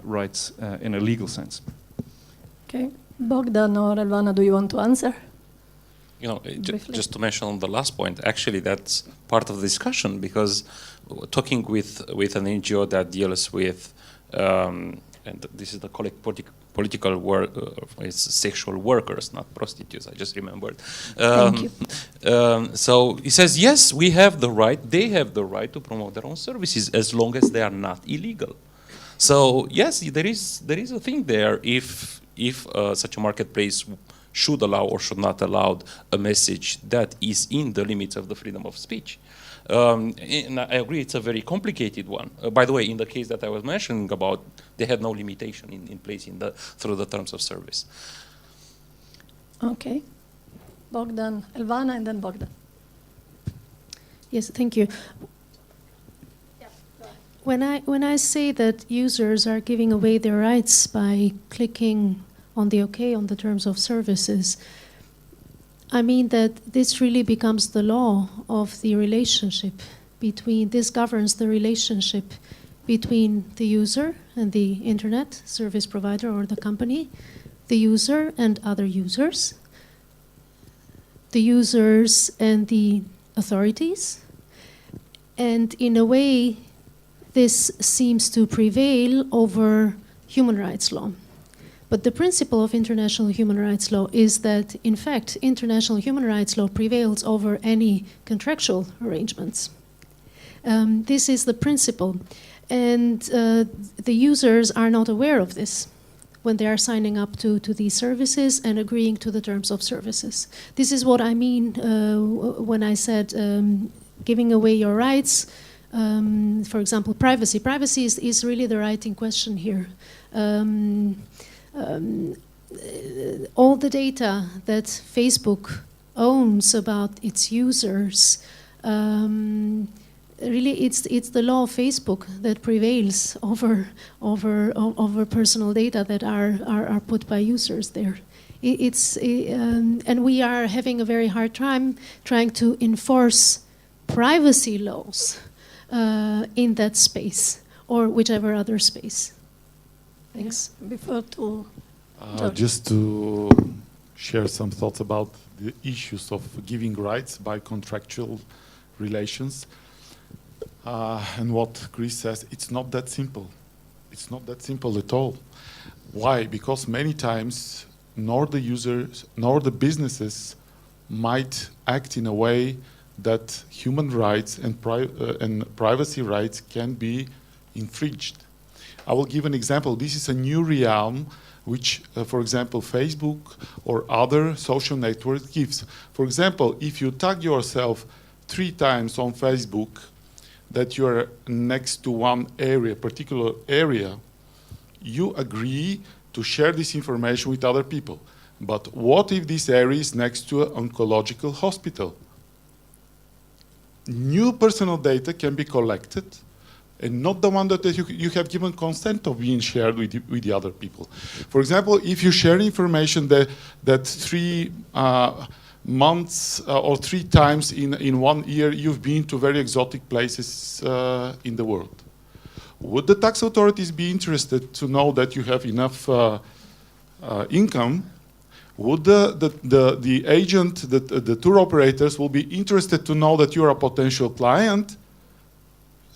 S6: rights in a legal sense.
S1: Okay, Bogdan or Elvana, do you want to answer?
S4: You know, just to mention on the last point, actually that's part of the discussion, because talking with an NGO that deals with and this is the political work, it's sexual workers, not prostitutes, I just remembered.
S1: Thank you.
S4: So he says, yes, we have the right, they have the right to promote their own services as long as they are not illegal. So yes, there is a thing there if such a marketplace should allow or should not allow a message that is in the limits of the freedom of speech. And I agree, it's a very complicated one. By the way, in the case that I was mentioning about, they had no limitation in place through the terms of service.
S1: Okay. Bogdan, Elvana, and then Bogdan.
S2: Yes, thank you. When I say that users are giving away their rights by clicking on the OK on the terms of services, I mean that this really becomes the law of the relationship between, this governs the relationship between the user and the internet service provider or the company, the user and other users, the users and the authorities, and in a way this seems to prevail over human rights law. But the principle of international human rights law is that, in fact, international human rights law prevails over any contractual arrangements. This is the principle. And the users are not aware of this when they are signing up to these services and agreeing to the terms of services. This is what I mean when I said giving away your rights. For example, privacy. Privacy is really the right in question here. All the data that Facebook owns about its users, really it's the law of Facebook that prevails over personal data that are put by users there. And we are having a very hard time trying to enforce privacy laws in that space or whichever other space. Thanks.
S1: Before to
S3: just to share some thoughts about the issues of giving rights by contractual relations. And what Chris says, it's not that simple. It's not that simple at all. Why? Because many times, nor the users, nor the businesses might act in a way that human rights and privacy rights can be infringed. I will give an example. This is a new realm which, for example, Facebook or other social networks gives. For example, if you tag yourself 3 times on Facebook that you are next to one area, particular area, you agree to share this information with other people. But what if this area is next to an oncological hospital? New personal data can be collected and not the one that you have given consent of being shared with the other people. For example, if you share information that 3 months or 3 times in 1 year you've been to very exotic places in the world, would the tax authorities be interested to know that you have enough income? Would the agent, the tour operators will be interested to know that you're a potential client?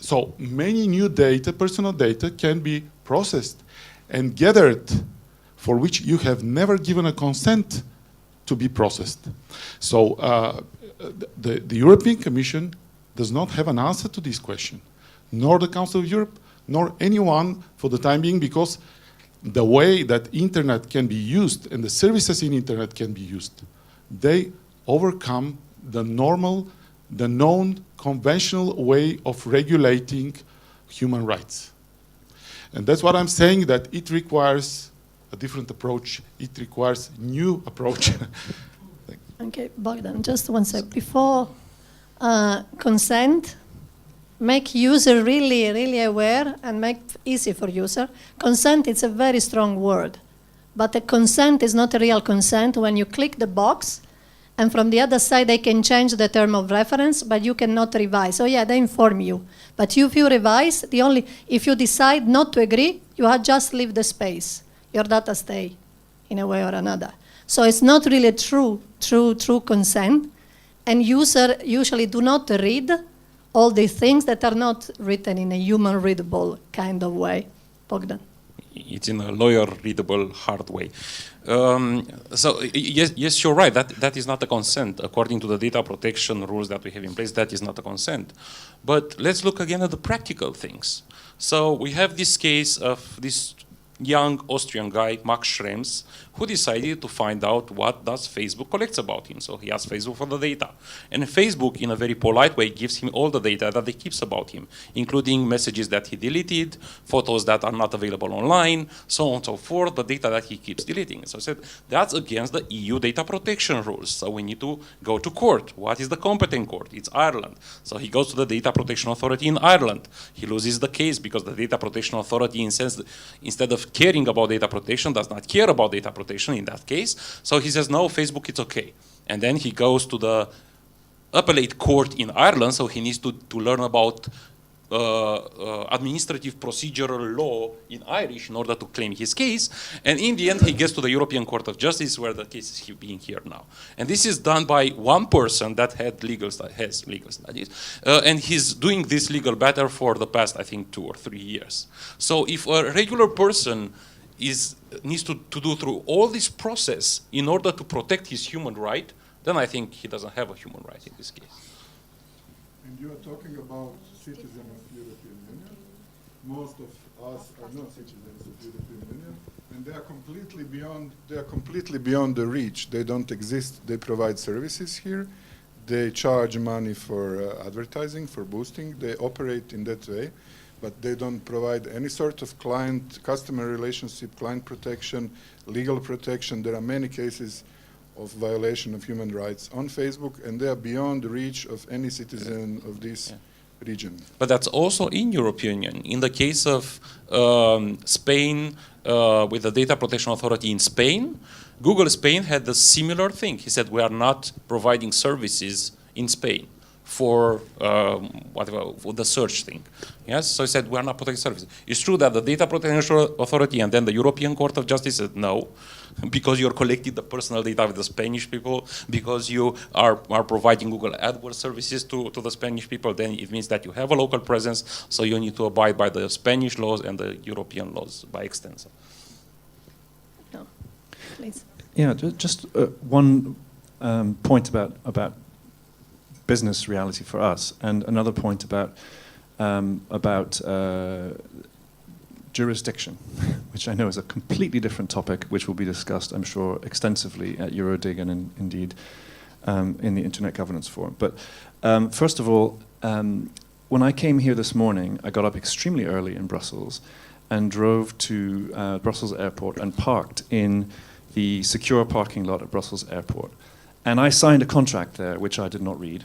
S3: So many new data, personal data, can be processed and gathered for which you have never given a consent to be processed. So the European Commission does not have an answer to this question, nor the Council of Europe, nor anyone for the time being, because the way that internet can be used and the services in internet can be used, they overcome the normal, the known conventional way of regulating human rights. And that's what I'm saying, that it requires a different approach. It requires new approach.
S1: Okay, Bogdan, just one sec. Before consent, make user really aware and make easy for user. Consent is a very strong word, but a consent is not a real consent when you click the box and from the other side they can change the term of reference, but you cannot revise. So yeah, they inform you. But if you revise, if you decide not to agree, you have just leave the space. Your data stay in a way or another. So it's not really true consent, and user usually do not read all these things that are not written in a human readable kind of way. Bogdan.
S4: it's in a lawyer-readable, hard way. So yes, you're right. That is not a consent. According to the data protection rules that we have in place, that is not a consent. But let's look again at the practical things. So we have this case of this young Austrian guy, Max Schrems, who decided to find out what does Facebook collects about him. So he asked Facebook for the data. And Facebook, in a very polite way, gives him all the data that they keeps about him, including messages that he deleted, photos that are not available online, so on and so forth, the data that he keeps deleting. So I said, that's against the EU data protection rules. So we need to go to court. What is the competent court? It's Ireland. So he goes to the Data Protection Authority in Ireland. He loses the case because the Data Protection Authority, instead of caring about data protection, does not care about data protection in that case. So he says, no, Facebook, it's okay. And then he goes to the appellate court in Ireland, so he needs to learn about administrative procedural law in Irish in order to claim his case. And in the end, he gets to the European Court of Justice, where the case is being heard now. And this is done by one person that has legal studies. And he's doing this legal battle for the past, I think, 2 or 3 years. So if a regular person needs to do through all this process in order to protect his human right, then I think he doesn't have a human right in this case.
S7: And you are talking about citizens of European Union. Most of us are not citizens of European Union, and they are completely beyond the reach. They don't exist. They provide services here. They charge money for advertising, for boosting. They operate in that way, but they don't provide any sort of customer relationship, client protection, legal protection. There are many cases of violation of human rights on Facebook, and they are beyond the reach of any citizen of this region.
S4: But that's also in European Union. In the case of Spain, with the Data Protection Authority in Spain, Google Spain had a similar thing. He said, we are not providing services in Spain for for the search thing. Yes, so he said, we are not protecting services. It's true that the Data Protection Authority and then the European Court of Justice said no, because you're collecting the personal data of the Spanish people, because you are providing Google AdWords services to the Spanish people, then it means that you have a local presence, so you need to abide by the Spanish laws and the European laws by extension.
S1: No, please.
S6: Yeah, just one point about business reality for us, and another point about jurisdiction, which I know is a completely different topic, which will be discussed, I'm sure, extensively at Eurodig and indeed in the Internet Governance Forum. But first of all, when I came here this morning, I got up extremely early in Brussels and drove to Brussels Airport and parked in the secure parking lot at Brussels Airport. And I signed a contract there, which I did not read.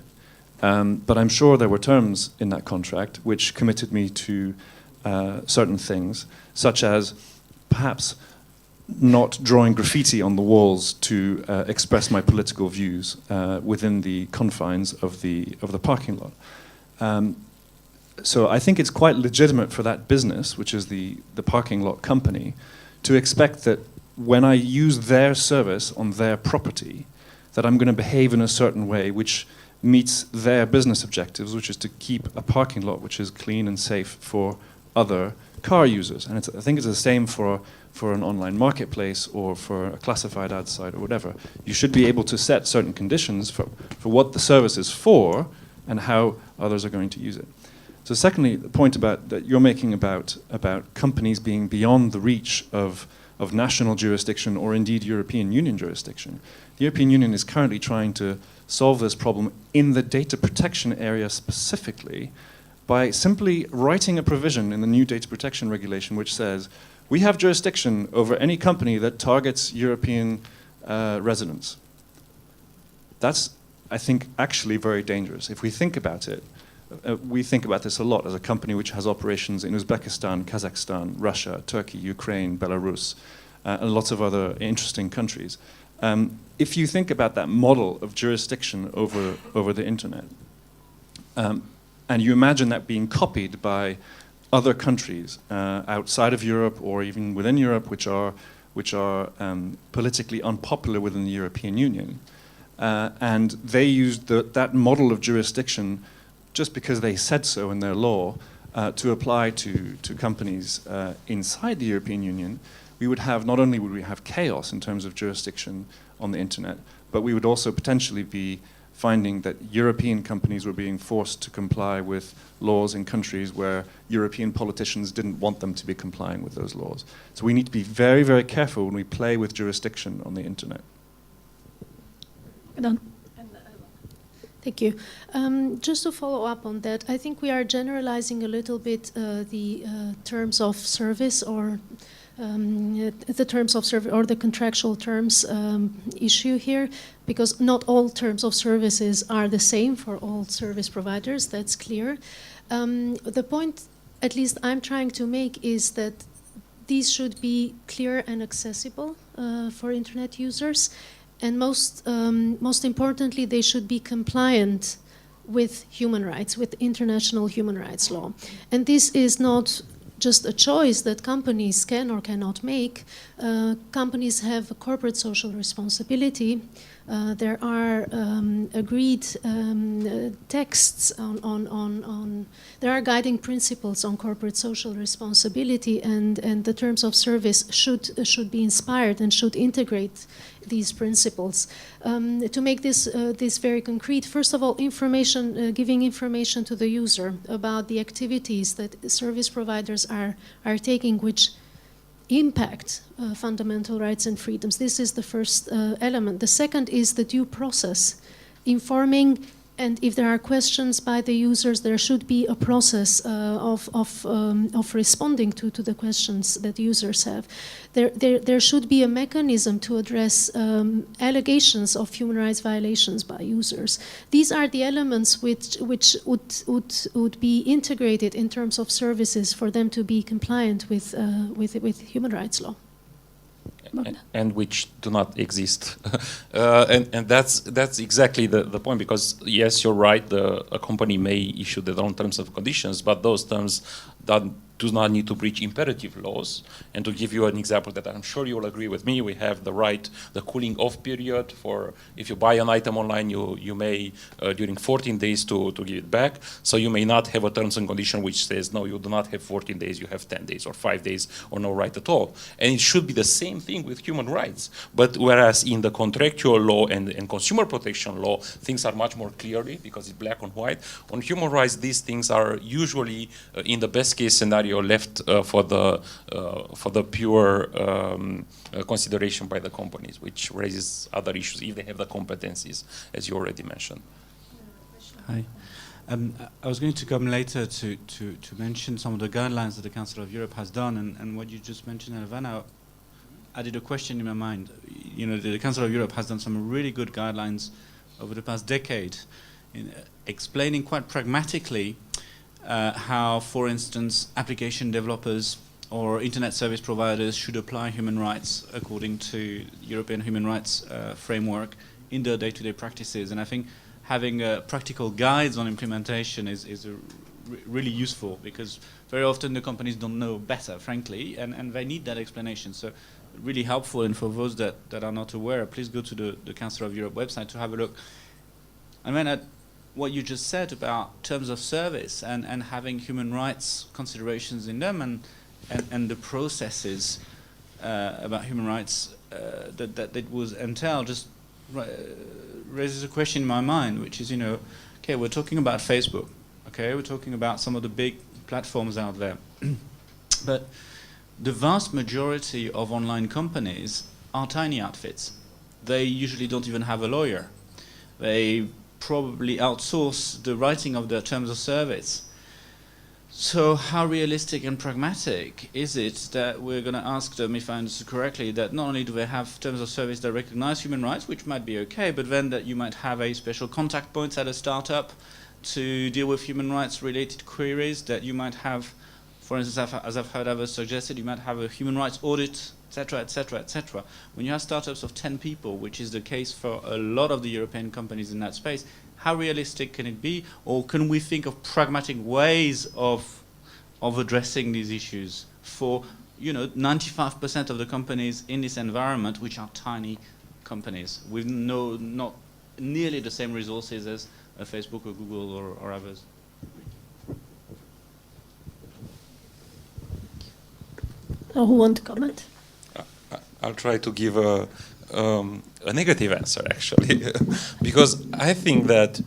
S6: But I'm sure there were terms in that contract which committed me to certain things, such as perhaps not drawing graffiti on the walls to express my political views within the confines of the parking lot. So I think it's quite legitimate for that business, which is the parking lot company, to expect that when I use their service on their property, that I'm going to behave in a certain way which meets their business objectives, which is to keep a parking lot which is clean and safe for other car users. And I think it's the same for an online marketplace or for a classified ad site or whatever. You should be able to set certain conditions for what the service is for and how others are going to use it. So secondly, the point that you're making about companies being beyond the reach of national jurisdiction or indeed European Union jurisdiction. The European Union is currently trying to solve this problem in the data protection area specifically by simply writing a provision in the new data protection regulation which says we have jurisdiction over any company that targets European residents. That's, I think, actually very dangerous. If we think about it, we think about this a lot as a company which has operations in Uzbekistan, Kazakhstan, Russia, Turkey, Ukraine, Belarus, and lots of other interesting countries. If you think about that model of jurisdiction over the internet, and you imagine that being copied by other countries outside of Europe or even within Europe, which are politically unpopular within the European Union, and they used that model of jurisdiction just because they said so in their law to apply to companies inside the European Union, we would have, not only would we have chaos in terms of jurisdiction on the internet, but we would also potentially be finding that European companies were being forced to comply with laws in countries where European politicians didn't want them to be complying with those laws. So we need to be very, very careful when we play with jurisdiction on the internet.
S2: Thank you. Just to follow up on that, I think we are generalizing a little bit the terms of service or the terms of service or the contractual terms issue here, because not all terms of services are the same for all service providers, that's clear. The point, at least I'm trying to make, is that these should be clear and accessible for internet users, and most importantly, they should be compliant with human rights, with international human rights law. And this is not just a choice that companies can or cannot make. Companies have a corporate social responsibility. There are agreed texts there are guiding principles on corporate social responsibility, and the terms of service should be inspired and should integrate these principles. To make this very concrete, first of all, giving information to the user about the activities that service providers are taking, which impact fundamental rights and freedoms. This is the first element. The second is the due process, informing, and if there are questions by the users, there should be a process of responding to the questions that users have. There should be a mechanism to address allegations of human rights violations by users. These are the elements which would be integrated in terms of services for them to be compliant with human rights law.
S4: And which do not exist. and that's exactly the point, because yes, you're right, a company may issue their own terms and conditions, but those terms do not need to breach imperative laws. And to give you an example that I'm sure you'll agree with me, we have the cooling off period for, if you buy an item online, you may, during 14 days to give it back. So you may not have a terms and condition which says, no, you do not have 14 days, you have 10 days or 5 days or no right at all. And it should be the same thing with human rights. But whereas in the contractual law and consumer protection law, things are much more clearly, because it's black and white. On human rights, these things are usually, in the best case scenario, left for the pure consideration by the companies, which raises other issues if they have the competencies, as you already mentioned.
S8: Hi. I was going to come later to mention some of the guidelines that the Council of Europe has done, and what you just mentioned, Elvana, added a question in my mind. You know, the Council of Europe has done some really good guidelines over the past decade in explaining quite pragmatically how, for instance, application developers or internet service providers should apply human rights according to European human rights framework in their day-to-day practices. And I think having practical guides on implementation is really useful, because very often the companies don't know better, frankly, and they need that explanation. So really helpful, and for those that are not aware, please go to the Council of Europe website to have a look. And then at what you just said about terms of service and having human rights considerations in them, and the processes about human rights that it was entail, just raises a question in my mind, which is, okay, we're talking about Facebook, okay, we're talking about some of the big platforms out there, but the vast majority of online companies are tiny outfits. They usually don't even have a lawyer. They probably outsource the writing of their terms of service. So how realistic and pragmatic is it that we're going to ask them, if I understood correctly, that not only do they have terms of service that recognize human rights, which might be okay, but then that you might have a special contact point at a startup to deal with human rights related queries, that you might have, for instance, as I've heard others suggested, you might have a human rights audit, etc., etc., etc. When you have startups of 10 people, which is the case for a lot of the European companies in that space, how realistic can it be? Or can we think of pragmatic ways of addressing these issues for 95% of the companies in this environment, which are tiny companies with not nearly the same resources as Facebook or Google or others?
S2: Who want to comment?
S4: I'll try to give a negative answer, actually, because I think that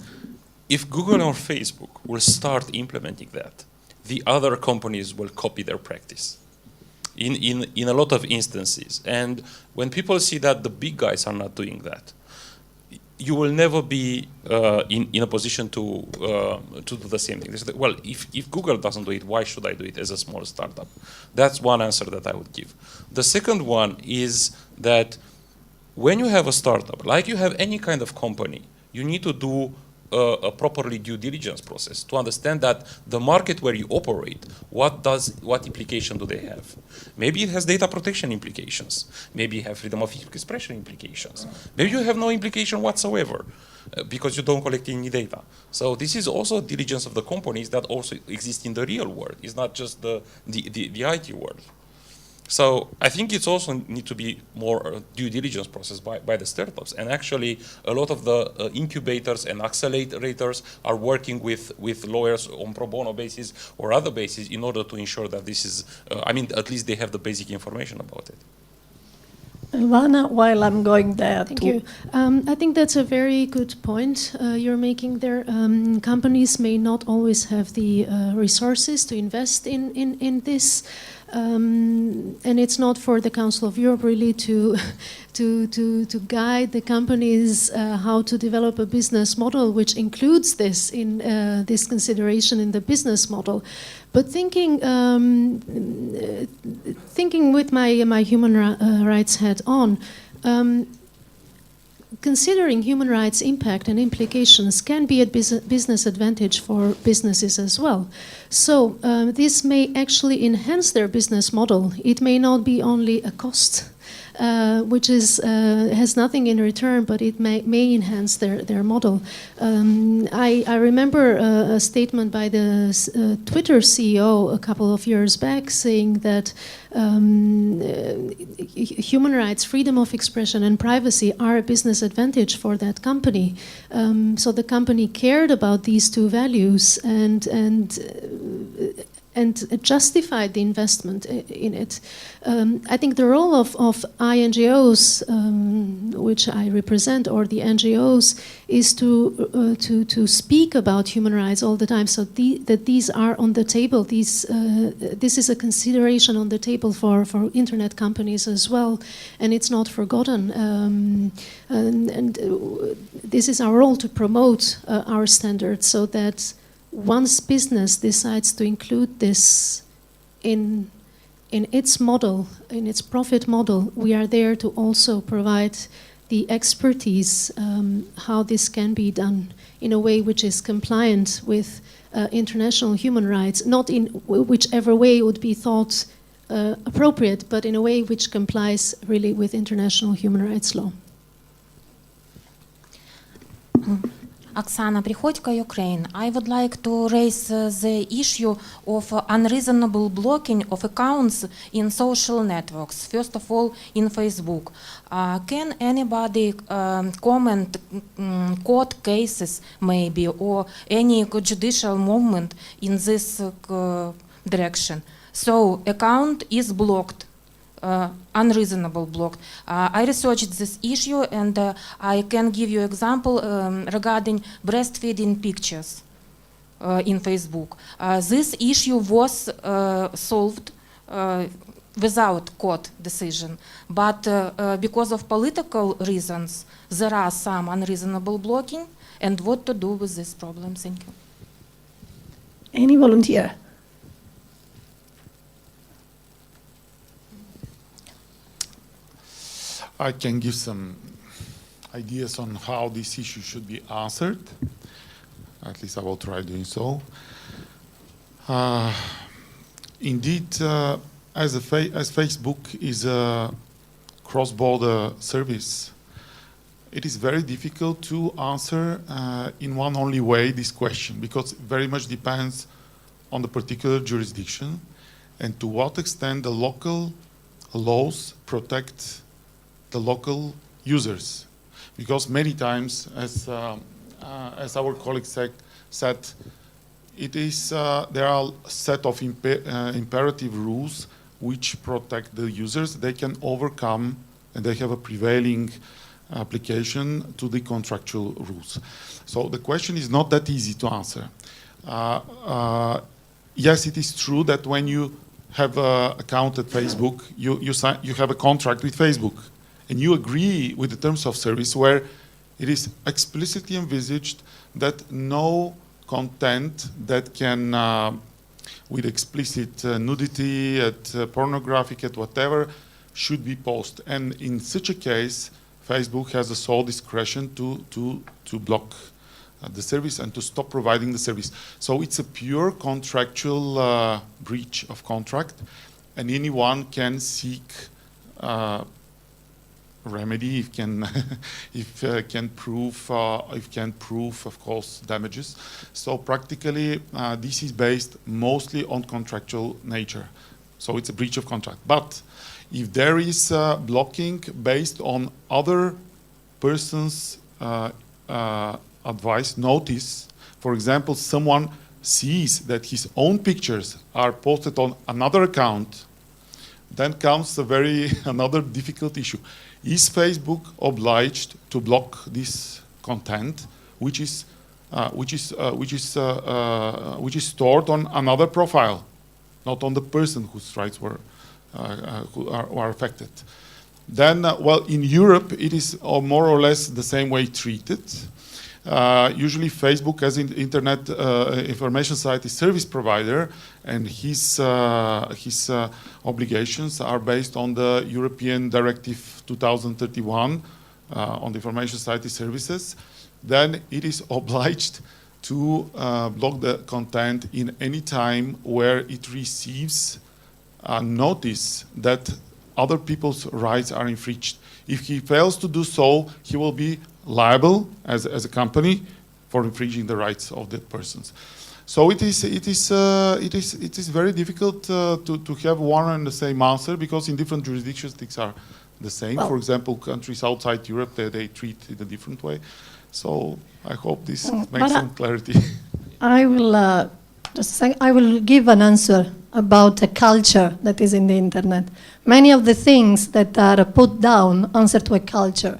S4: if Google or Facebook will start implementing that, the other companies will copy their practice in a lot of instances. And when people see that the big guys are not doing that, you will never be in a position to do the same thing. They say, well, if Google doesn't do it, why should I do it as a small startup? That's one answer that I would give. The second one is that when you have a startup, like you have any kind of company, you need to do a properly due diligence process to understand that the market where you operate, what implication do they have? Maybe it has data protection implications. Maybe you have freedom of expression implications. Maybe you have no implication whatsoever because you don't collect any data. So this is also diligence of the companies that also exist in the real world. It's not just the IT world. So I think it's also need to be more due diligence process by the startups. And actually, a lot of the incubators and accelerators are working with lawyers on pro bono basis or other basis in order to ensure that this is, at least they have the basic information about it.
S1: Elvana, while I'm going there.
S2: Thank you. I think that's a very good point you're making there. Companies may not always have the resources to invest in this. And it's not for the Council of Europe really to guide the companies how to develop a business model which includes this in this consideration in the business model. But thinking with my human rights hat on, considering human rights impact and implications can be a business advantage for businesses as well. So this may actually enhance their business model. It may not be only a cost, which has nothing in return, but it may enhance their model. I remember a statement by the Twitter CEO a couple of years back saying that human rights, freedom of expression and privacy are a business advantage for that company. So the company cared about these two values and justified the investment in it. I think the role of INGOs, which I represent, or the NGOs, is to speak about human rights all the time, so that these are on the table. This is a consideration on the table for internet companies as well, and it's not forgotten. And this is our role to promote our standards, so that once business decides to include this in its model, in its profit model, we are there to also provide the expertise how this can be done in a way which is compliant with international human rights, not in whichever way would be thought appropriate, but in a way which complies really with international human rights law.
S9: Oksana Prihodko, Ukraine. I would like to raise the issue of unreasonable blocking of accounts in social networks, first of all in Facebook. Can anybody comment court cases maybe, or any judicial movement in this direction? So account is blocked. Unreasonable blocked. I researched this issue and I can give you example regarding breastfeeding pictures in Facebook. This issue was solved without court decision, but because of political reasons, there are some unreasonable blocking, and what to do with this problem? Thank you.
S1: Any volunteer?
S3: I can give some ideas on how this issue should be answered. At least I will try doing so. Indeed, as Facebook is a cross-border service, it is very difficult to answer in one only way this question, because it very much depends on the particular jurisdiction and to what extent the local laws protect the local users, because many times, as our colleague said, it is there are a set of imperative rules which protect the users, they can overcome, and they have a prevailing application to the contractual rules. So the question is not that easy to answer. Yes, it is true that when you have an account at Facebook, you have a contract with Facebook, and you agree with the terms of service where it is explicitly envisaged that no content that can, with explicit nudity, pornographic, whatever, should be posted. And in such a case, Facebook has the sole discretion to block the service and to stop providing the service. So it's a pure contractual breach of contract, and anyone can seek remedy if can prove, of course, damages. So practically, this is based mostly on contractual nature. So it's a breach of contract. But if there is blocking based on other person's advice, notice, for example, someone sees that his own pictures are posted on another account, then comes another difficult issue. Is Facebook obliged to block this content, which is stored on another profile, not on the person whose rights who are affected? Then, well, in Europe, it is more or less the same way treated. Usually Facebook as an Internet Information Society service provider, and his obligations are based on the European Directive 2031 on the Information Society services. Then it is obliged to block the content in any time where it receives a notice that other people's rights are infringed. If he fails to do so, he will be liable as a company for infringing the rights of the persons. So it is very difficult to have one and the same answer, because in different jurisdictions things are the same. Well, for example, countries outside Europe, they treat it a different way. So I hope this makes some clarity. I will
S1: I will give an answer about a culture that is in the internet. Many of the things that are put down answer to a culture.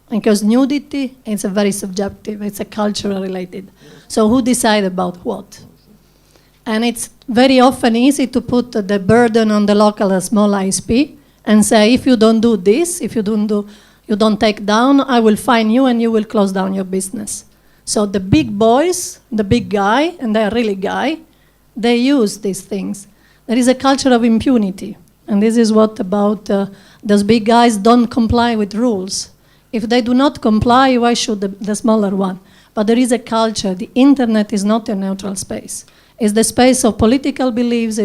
S1: Because nudity is a very subjective, it's a cultural related. So who decide about what? And it's very often easy to put the burden on the local small ISP and say, if you don't do this, if you don't take down, I will fine you and you will close down your business. So the big boys, the big guy, and they are really guy, they use these things. There is a culture of impunity. And this is what about those big guys don't comply with rules. If they do not comply, why should the smaller one? But there is a culture. The internet is not a neutral space. It's the space of political beliefs,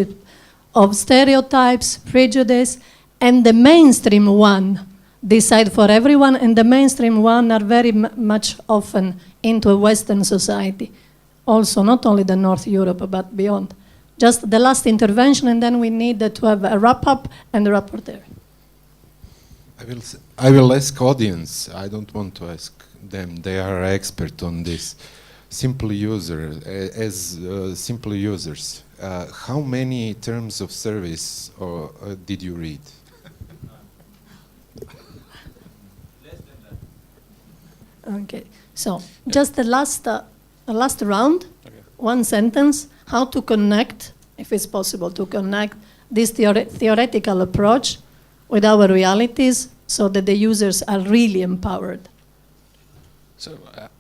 S1: of stereotypes, prejudice, and the mainstream one decide for everyone, and the mainstream one are very much often into a Western society. Also, not only the North Europe, but beyond. Just the last intervention, and then we need to have a wrap-up and a rapporteur.
S10: I will ask audience. I don't want to ask them. They are expert on this. Simple users, simple users. How many terms of service did you read?
S1: Okay. So just the last round. Okay. One sentence. How to connect, if it's possible, to connect this theoretical approach with our realities, so that the users are really empowered.
S4: So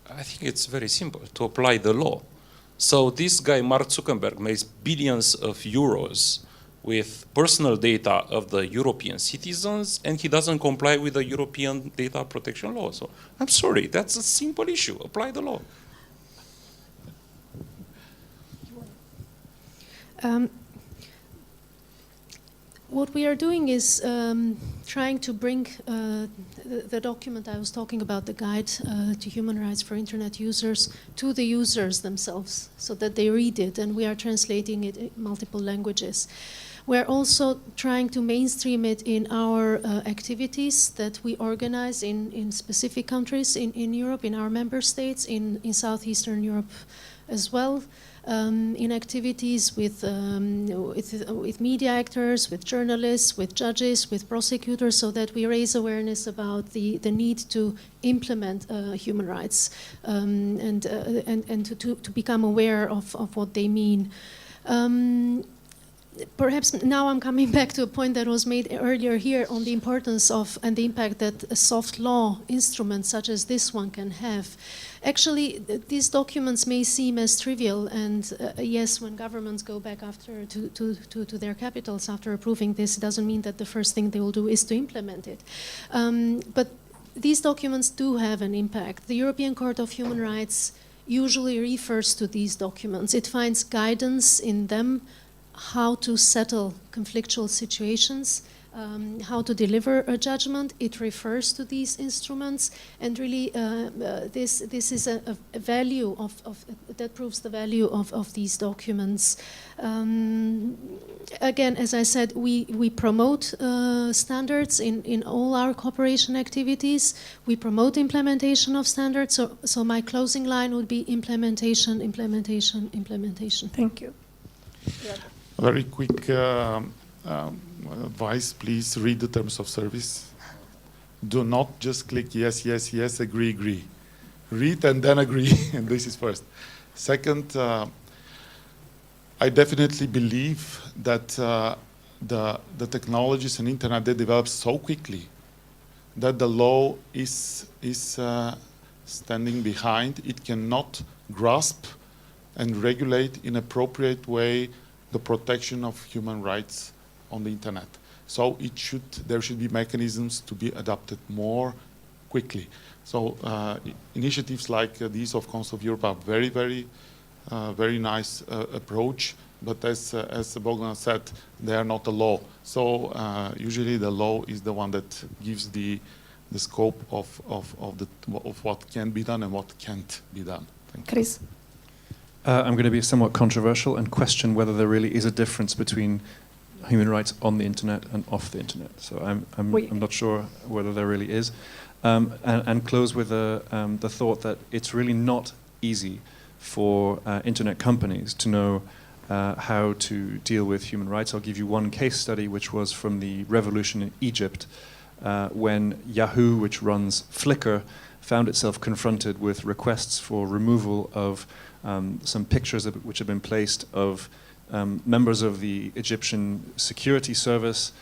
S4: I think it's very simple to apply the law. So this guy, Mark Zuckerberg, makes billions of euros with personal data of the European citizens, and he doesn't comply with the European data protection law. So I'm sorry, that's a simple issue. Apply the law.
S2: What we are doing is trying to bring the document I was talking about, the guide to human rights for internet users, to the users themselves, so that they read it, and we are translating it in multiple languages. We're also trying to mainstream it in our activities that we organize in specific countries in Europe, in our member states, in Southeastern Europe as well. in activities with media actors, with journalists, with judges, with prosecutors, so that we raise awareness about the need to implement human rights and to become aware of what they mean. Perhaps now I'm coming back to a point that was made earlier here on the importance of and the impact that a soft law instrument such as this one can have. Actually, these documents may seem as trivial, and yes, when governments go back after to their capitals after approving this, it doesn't mean that the first thing they will do is to implement it. But these documents do have an impact. The European Court of Human Rights usually refers to these documents. It finds guidance in them how to settle conflictual situations, how to deliver a judgment. It refers to these instruments, and really this is a value that proves the value of these documents. Again, as I said, we promote standards in all our cooperation activities. We promote implementation of standards. So my closing line would be implementation, implementation, implementation.
S1: Thank you.
S3: Very quick advice, please read the terms of service. Do not just click yes, yes, yes, agree, agree. Read and then agree, and this is first. Second, I definitely believe that the technologies and internet, they develop so quickly that the law is standing behind. It cannot grasp and regulate in appropriate way the protection of human rights on the internet. So there should be mechanisms to be adopted more quickly. So initiatives like these of Council of Europe are very, very, very nice approach. But as Bogdan said, they are not a law. So usually the law is the one that gives the scope of what can be done and what can't be done. Thank you.
S1: Chris.
S6: I'm going to be somewhat controversial and question whether there really is a difference between human rights on the internet and off the internet. So I'm not sure whether there really is. And close with the thought that it's really not easy for internet companies to know how to deal with human rights. I'll give you one case study, which was from the revolution in Egypt, when Yahoo, which runs Flickr, found itself confronted with requests for removal of some pictures which had been placed of members of the Egyptian security service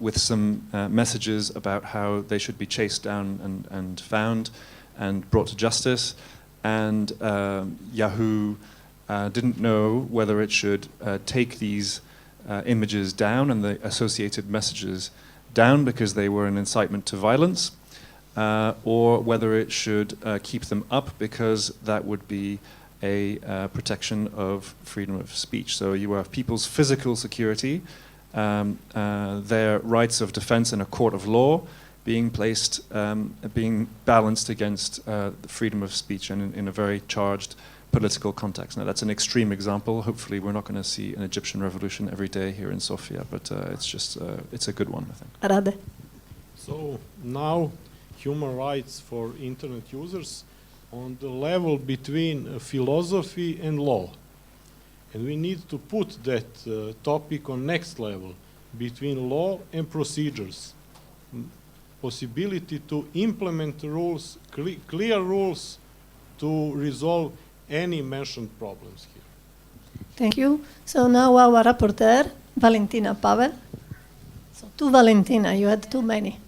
S6: with some messages about how they should be chased down and found and brought to justice. And Yahoo didn't know whether it should take these images down and the associated messages down because they were an incitement to violence, or whether it should keep them up because that would be a protection of freedom of speech. So you have people's physical security, their rights of defense in a court of law being placed, being balanced against the freedom of speech and in a very charged political context. Now that's an extreme example. Hopefully we're not going to see an Egyptian revolution every day here in Sofia, but it's a good one, I think.
S1: Rade.
S5: So now human rights for internet users on the level between philosophy and law. And we need to put that topic on next level, between law and procedures. Possibility to implement rules, clear rules to resolve any mentioned problems here.
S1: Thank you. So now our rapporteur, Valentina Pavel. So to Valentina, you had too many.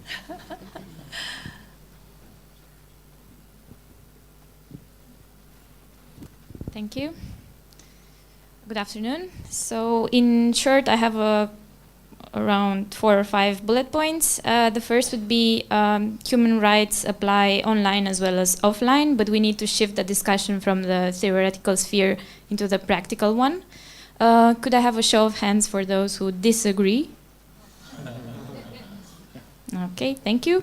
S11: Thank you. Good afternoon. So in short, I have around 4 or 5 bullet points. The first would be human rights apply online as well as offline, but we need to shift the discussion from the theoretical sphere into the practical one. Could I have a show of hands for those who disagree? Okay, thank you.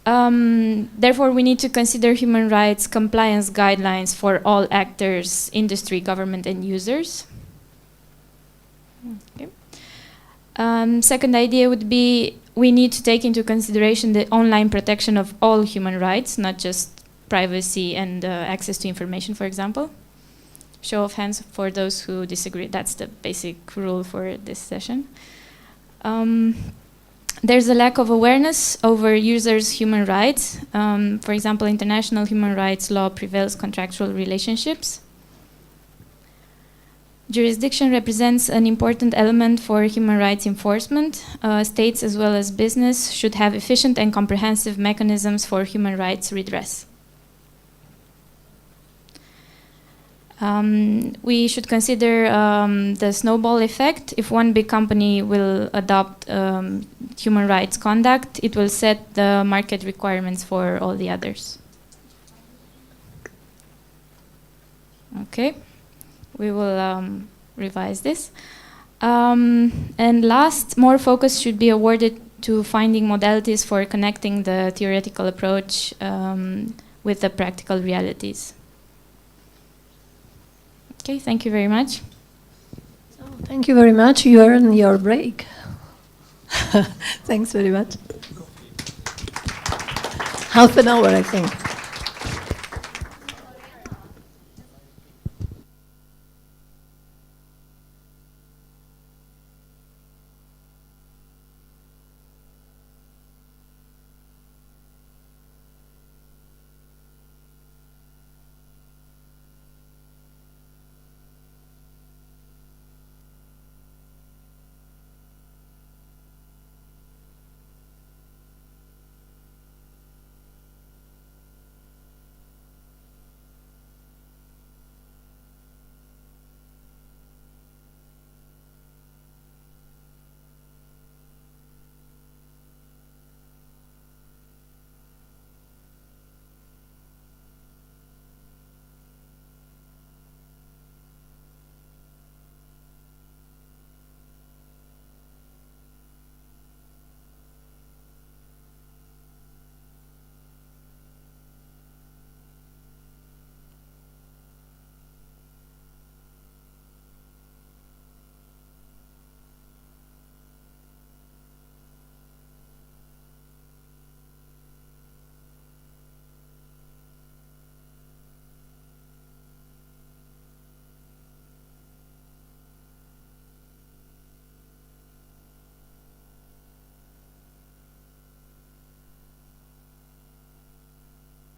S11: Therefore, we need to consider human rights compliance guidelines for all actors, industry, government, and users. Okay. Second idea would be we need to take into consideration the online protection of all human rights, not just privacy and access to information, for example. Show of hands for those who disagree. That's the basic rule for this session. There's a lack of awareness over users' human rights. For example, international human rights law prevails contractual relationships. Jurisdiction represents an important element for human rights enforcement. States as well as business should have efficient and comprehensive mechanisms for human rights redress. We should consider the snowball effect. If one big company will adopt human rights conduct, it will set the market requirements for all the others. Okay. We will revise this. And last, more focus should be awarded to finding modalities for connecting the theoretical approach with the practical realities. Okay, thank you very much.
S1: So, thank you very much. You earned your break. Thanks very much. Half an hour, I think.